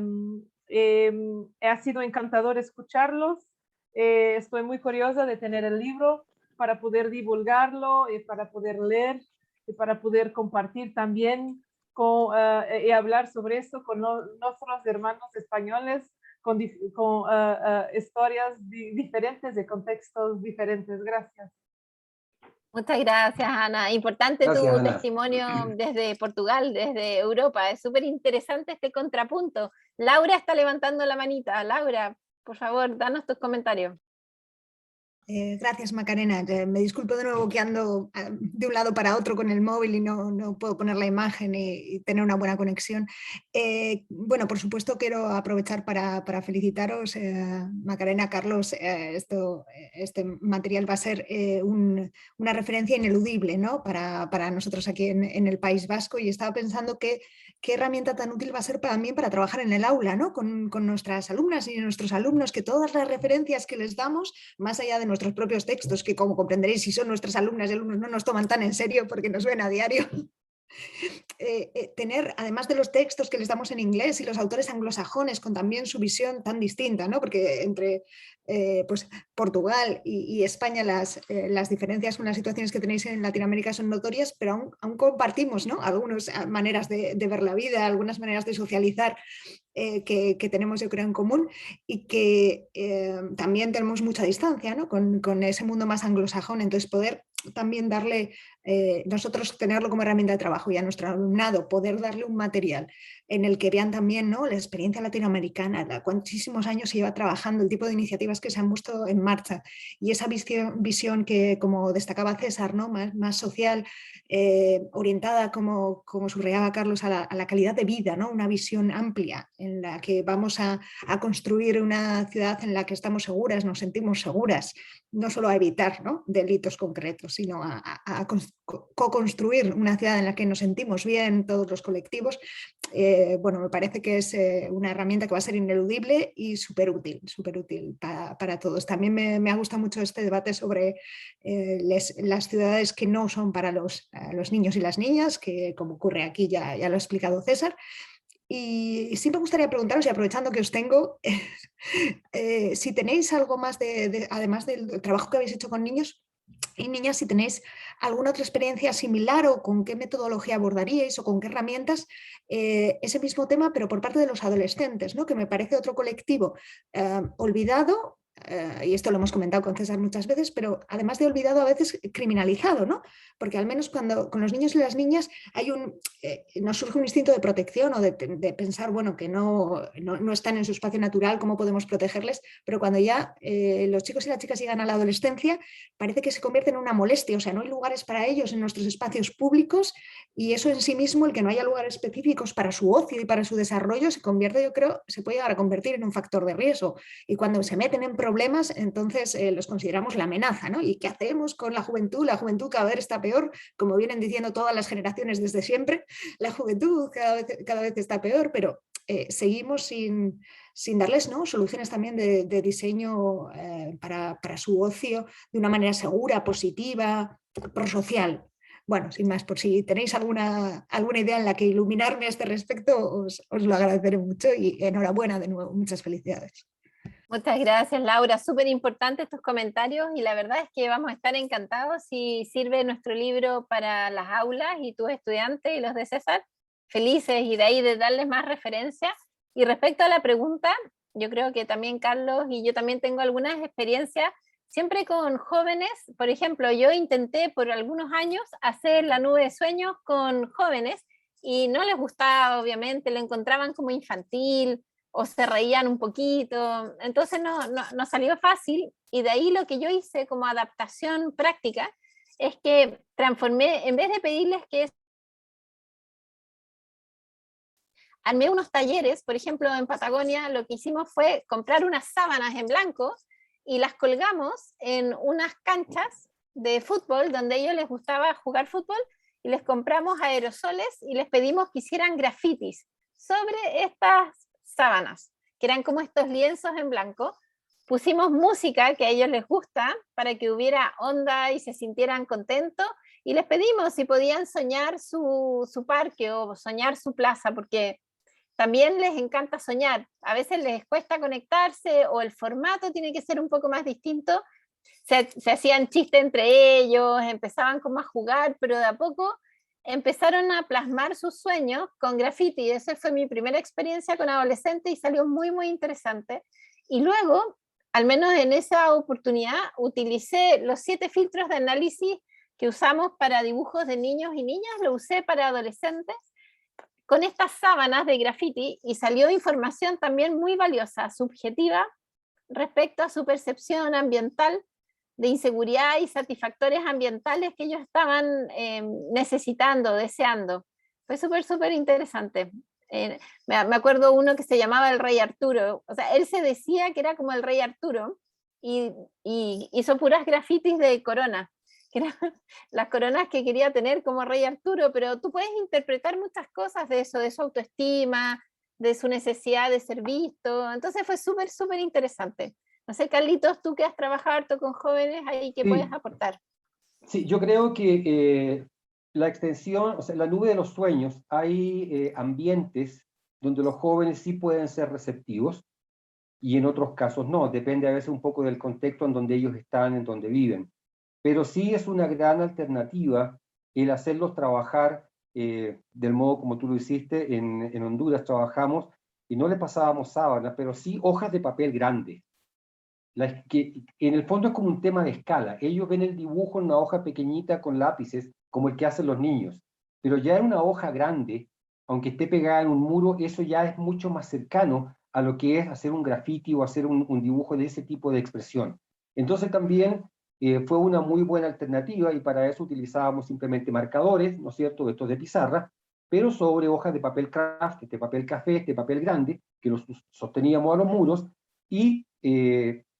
sido encantador escucharlos. Estoy muy curiosa de tener el libro para poder divulgarlo y para poder leer y para poder compartir también y hablar sobre esto con nuestros hermanos españoles con historias diferentes, de contextos diferentes. Gracias. Muchas gracias, Ana. Importante tu testimonio desde Portugal, desde Europa. Es súper interesante este contrapunto. Laura está levantando la manita. Laura, por favor, danos tus comentarios. Gracias, Macarena. Me disculpo de nuevo que ando de un lado para otro con el móvil y no puedo poner la imagen y tener una buena conexión. Bueno, por supuesto quiero aprovechar para felicitaros, Macarena, Carlos. Este material va a ser una referencia ineludible, ¿no? para nosotros aquí en el País Vasco, y estaba pensando qué herramienta tan útil va a ser también para trabajar en el aula, ¿no? con nuestras alumnas y nuestros alumnos, que todas las referencias que les damos, más allá de nuestros propios textos, que como comprenderéis, si son nuestras alumnas y alumnos no nos toman tan en serio porque nos ven a diario, tener, además de los textos que les damos en inglés y los autores anglosajones con también su visión tan distinta, ¿no? Porque entre pues Portugal y España, las diferencias con las situaciones que tenéis en Latinoamérica son notorias, pero aún compartimos, ¿no?, algunas maneras de ver la vida, algunas maneras de socializar que tenemos, yo creo, en común, y que también tenemos mucha distancia, ¿no?, con ese mundo más anglosajón. Entonces, poder también darle, nosotros tenerlo como herramienta de trabajo, y a nuestro alumnado poder darle un material en el que vean también, ¿no?, la experiencia latinoamericana, cuántísimos años se lleva trabajando, el tipo de iniciativas que se han puesto en marcha, y esa visión que, como destacaba César, ¿no?, más social, orientada, como subrayaba Carlos, a la calidad de vida, ¿no?, una visión amplia en la que vamos a construir una ciudad en la que estamos seguras, nos sentimos seguras, no solo a evitar, ¿no?, delitos concretos, sino a co-construir una ciudad en la que nos sentimos bien todos los colectivos. Bueno, me parece que es una herramienta que va a ser ineludible y súper útil para todos. También me ha gustado mucho este debate sobre las ciudades que no son para los niños y las niñas, que como ocurre aquí ya lo ha explicado César. Y sí me gustaría preguntaros, y aprovechando que os tengo, si tenéis algo más además del trabajo que habéis hecho con niños y niñas, si tenéis alguna otra experiencia similar, o con qué metodología abordaríais, o con qué herramientas ese mismo tema, pero por parte de los adolescentes, ¿no?, que me parece otro colectivo olvidado, y esto lo hemos comentado con César muchas veces, pero además de olvidado, a veces criminalizado, ¿no? Porque al menos cuando con los niños y las niñas nos surge un instinto de protección, o de pensar, bueno, que no están en su espacio natural, ¿cómo podemos protegerles? Pero cuando ya los chicos y las chicas llegan a la adolescencia, parece que se convierte en una molestia, o sea, no hay lugares para ellos en nuestros espacios públicos, y eso en sí mismo, el que no haya lugares específicos para su ocio y para su desarrollo, se convierte, yo creo, se puede llegar a convertir en un factor de riesgo, y cuando se meten en problemas, entonces los consideramos la amenaza, ¿no? ¿Y qué hacemos con la juventud? La juventud cada vez está peor, como vienen diciendo todas las generaciones desde siempre, la juventud cada vez está peor, pero seguimos sin darles, ¿no?, soluciones también de diseño para su ocio de una manera segura, positiva, prosocial. Bueno, sin más, por si tenéis alguna idea en la que iluminarme a este respecto, os lo agradeceré mucho, y enhorabuena de nuevo, muchas felicidades. Muchas gracias, Laura. Súper importantes tus comentarios, y la verdad es que vamos a estar encantados si sirve nuestro libro para las aulas y tus estudiantes y los de César, felices, y de ahí de darles más referencia. Y respecto a la pregunta, yo creo que también Carlos y yo también tengo algunas experiencias siempre con jóvenes. Por ejemplo, yo intenté por algunos años hacer la nube de sueños con jóvenes y no les gustaba, obviamente, lo encontraban como infantil, o se reían un poquito, entonces no salió fácil, y de ahí lo que yo hice como adaptación práctica es que transformé, en vez de pedirles que armé unos talleres. Por ejemplo, en Patagonia lo que hicimos fue comprar unas sábanas en blanco y las colgamos en unas canchas de fútbol donde a ellos les gustaba jugar fútbol, y les compramos aerosoles y les pedimos que hicieran grafitis sobre estas sábanas, que eran como estos lienzos en blanco. Pusimos música que a ellos les gusta para que hubiera onda y se sintieran contentos, y les pedimos si podían soñar su parque o soñar su plaza, porque también les encanta soñar. A veces les cuesta conectarse, o el formato tiene que ser un poco más distinto. Se hacían chistes entre ellos, empezaban como a jugar, pero de a poco empezaron a plasmar sus sueños con graffiti. Esa fue mi primera experiencia con adolescentes y salió muy, muy interesante. Y luego, al menos en esa oportunidad, utilicé los 7 filtros de análisis que usamos para dibujos de niños y niñas, lo usé para adolescentes con estas sábanas de graffiti, y salió información también muy valiosa, subjetiva, respecto a su percepción ambiental, de inseguridad y satisfactores ambientales que ellos estaban necesitando, deseando. Fue súper interesante. Me acuerdo uno que se llamaba el Rey Arturo. O sea, él se decía que era como el Rey Arturo, y hizo puras grafitis de corona, que eran las coronas que quería tener como Rey Arturo, pero tú puedes interpretar muchas cosas de eso, de su autoestima, de su necesidad de ser visto. Entonces fue súper interesante. No sé, Carlitos, tú que has trabajado harto con jóvenes, ahí, ¿qué puedes aportar? Sí, yo creo que la extensión, o sea, la nube de los sueños, hay ambientes donde los jóvenes sí pueden ser receptivos. y en otros casos no. Depende a veces un poco del contexto en donde ellos están, en donde viven. Pero sí es una gran alternativa el hacerlos trabajar del modo como tú lo hiciste. En Honduras trabajamos y no le pasábamos sábanas, pero sí hojas de papel grande. Que en el fondo es como un tema de escala. Ellos ven el dibujo en una hoja pequeñita con lápices, como el que hacen los niños. Pero ya en una hoja grande, aunque esté pegada en un muro, eso ya es mucho más cercano a lo que es hacer un graffiti o hacer un dibujo de ese tipo de expresión. Entonces también fue una muy buena alternativa, y para eso utilizábamos simplemente marcadores, ¿no es cierto?, estos de pizarra, pero sobre hojas de papel craft, este papel café, este papel grande, que los sosteníamos a los muros, y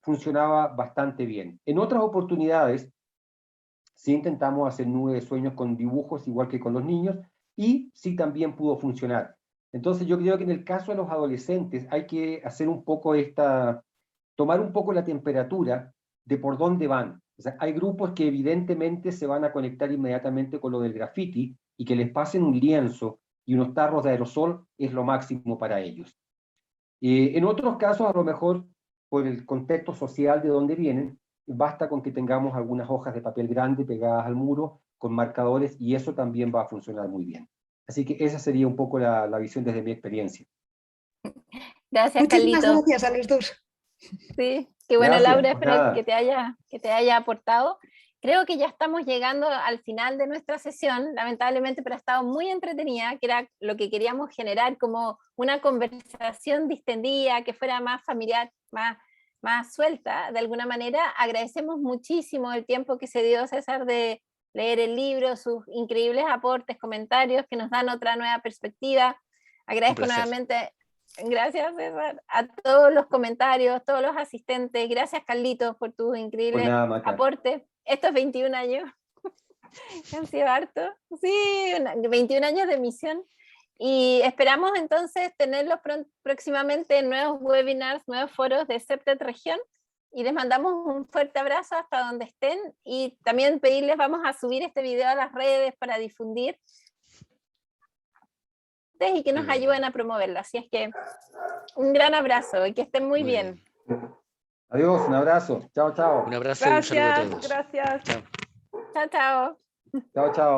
funcionaba bastante bien. En otras oportunidades, sí intentamos hacer nube de sueños con dibujos, igual que con los niños, y sí también pudo funcionar. Entonces yo creo que en el caso de los adolescentes hay que hacer un poco tomar un poco la temperatura de por dónde van. O sea, hay grupos que evidentemente se van a conectar inmediatamente con lo del graffiti, y que les pasen un lienzo y unos tarros de aerosol es lo máximo para ellos. En otros casos, a lo mejor, por el contexto social de donde vienen, basta con que tengamos algunas hojas de papel grande pegadas al muro con marcadores, y eso también va a funcionar muy bien. Así que esa sería un poco la visión desde mi experiencia. Gracias, Muchísimas Carlito. gracias a los dos. Sí, qué bueno, Gracias, Laura, pues espero nada. que te haya aportado. Creo que ya estamos llegando al final de nuestra sesión, lamentablemente, pero ha estado muy entretenida, que era lo que queríamos generar, como una conversación distendida, que fuera más familiar, más suelta, de alguna manera. Agradecemos muchísimo el tiempo que se dio César de leer el libro, sus increíbles aportes, comentarios que nos dan otra nueva perspectiva. Agradezco nuevamente, gracias César, a todos los comentarios, todos los asistentes. Gracias, Carlitos, por tus increíbles aportes. Estos 21 años han sido harto. Sí, 21 años de emisión. Y esperamos entonces tenerlos próximamente en nuevos webinars, nuevos foros de CEPTED Región. Y les mandamos un fuerte abrazo hasta donde estén. Y también pedirles, vamos a subir este video a las redes para difundir y que nos ayuden a promoverlo. Así es que un gran abrazo y que estén muy bien. Adiós, un abrazo. Chao, chao. Un abrazo y un saludo a todos. Gracias. Chao. Chao, chao. Chao, chao.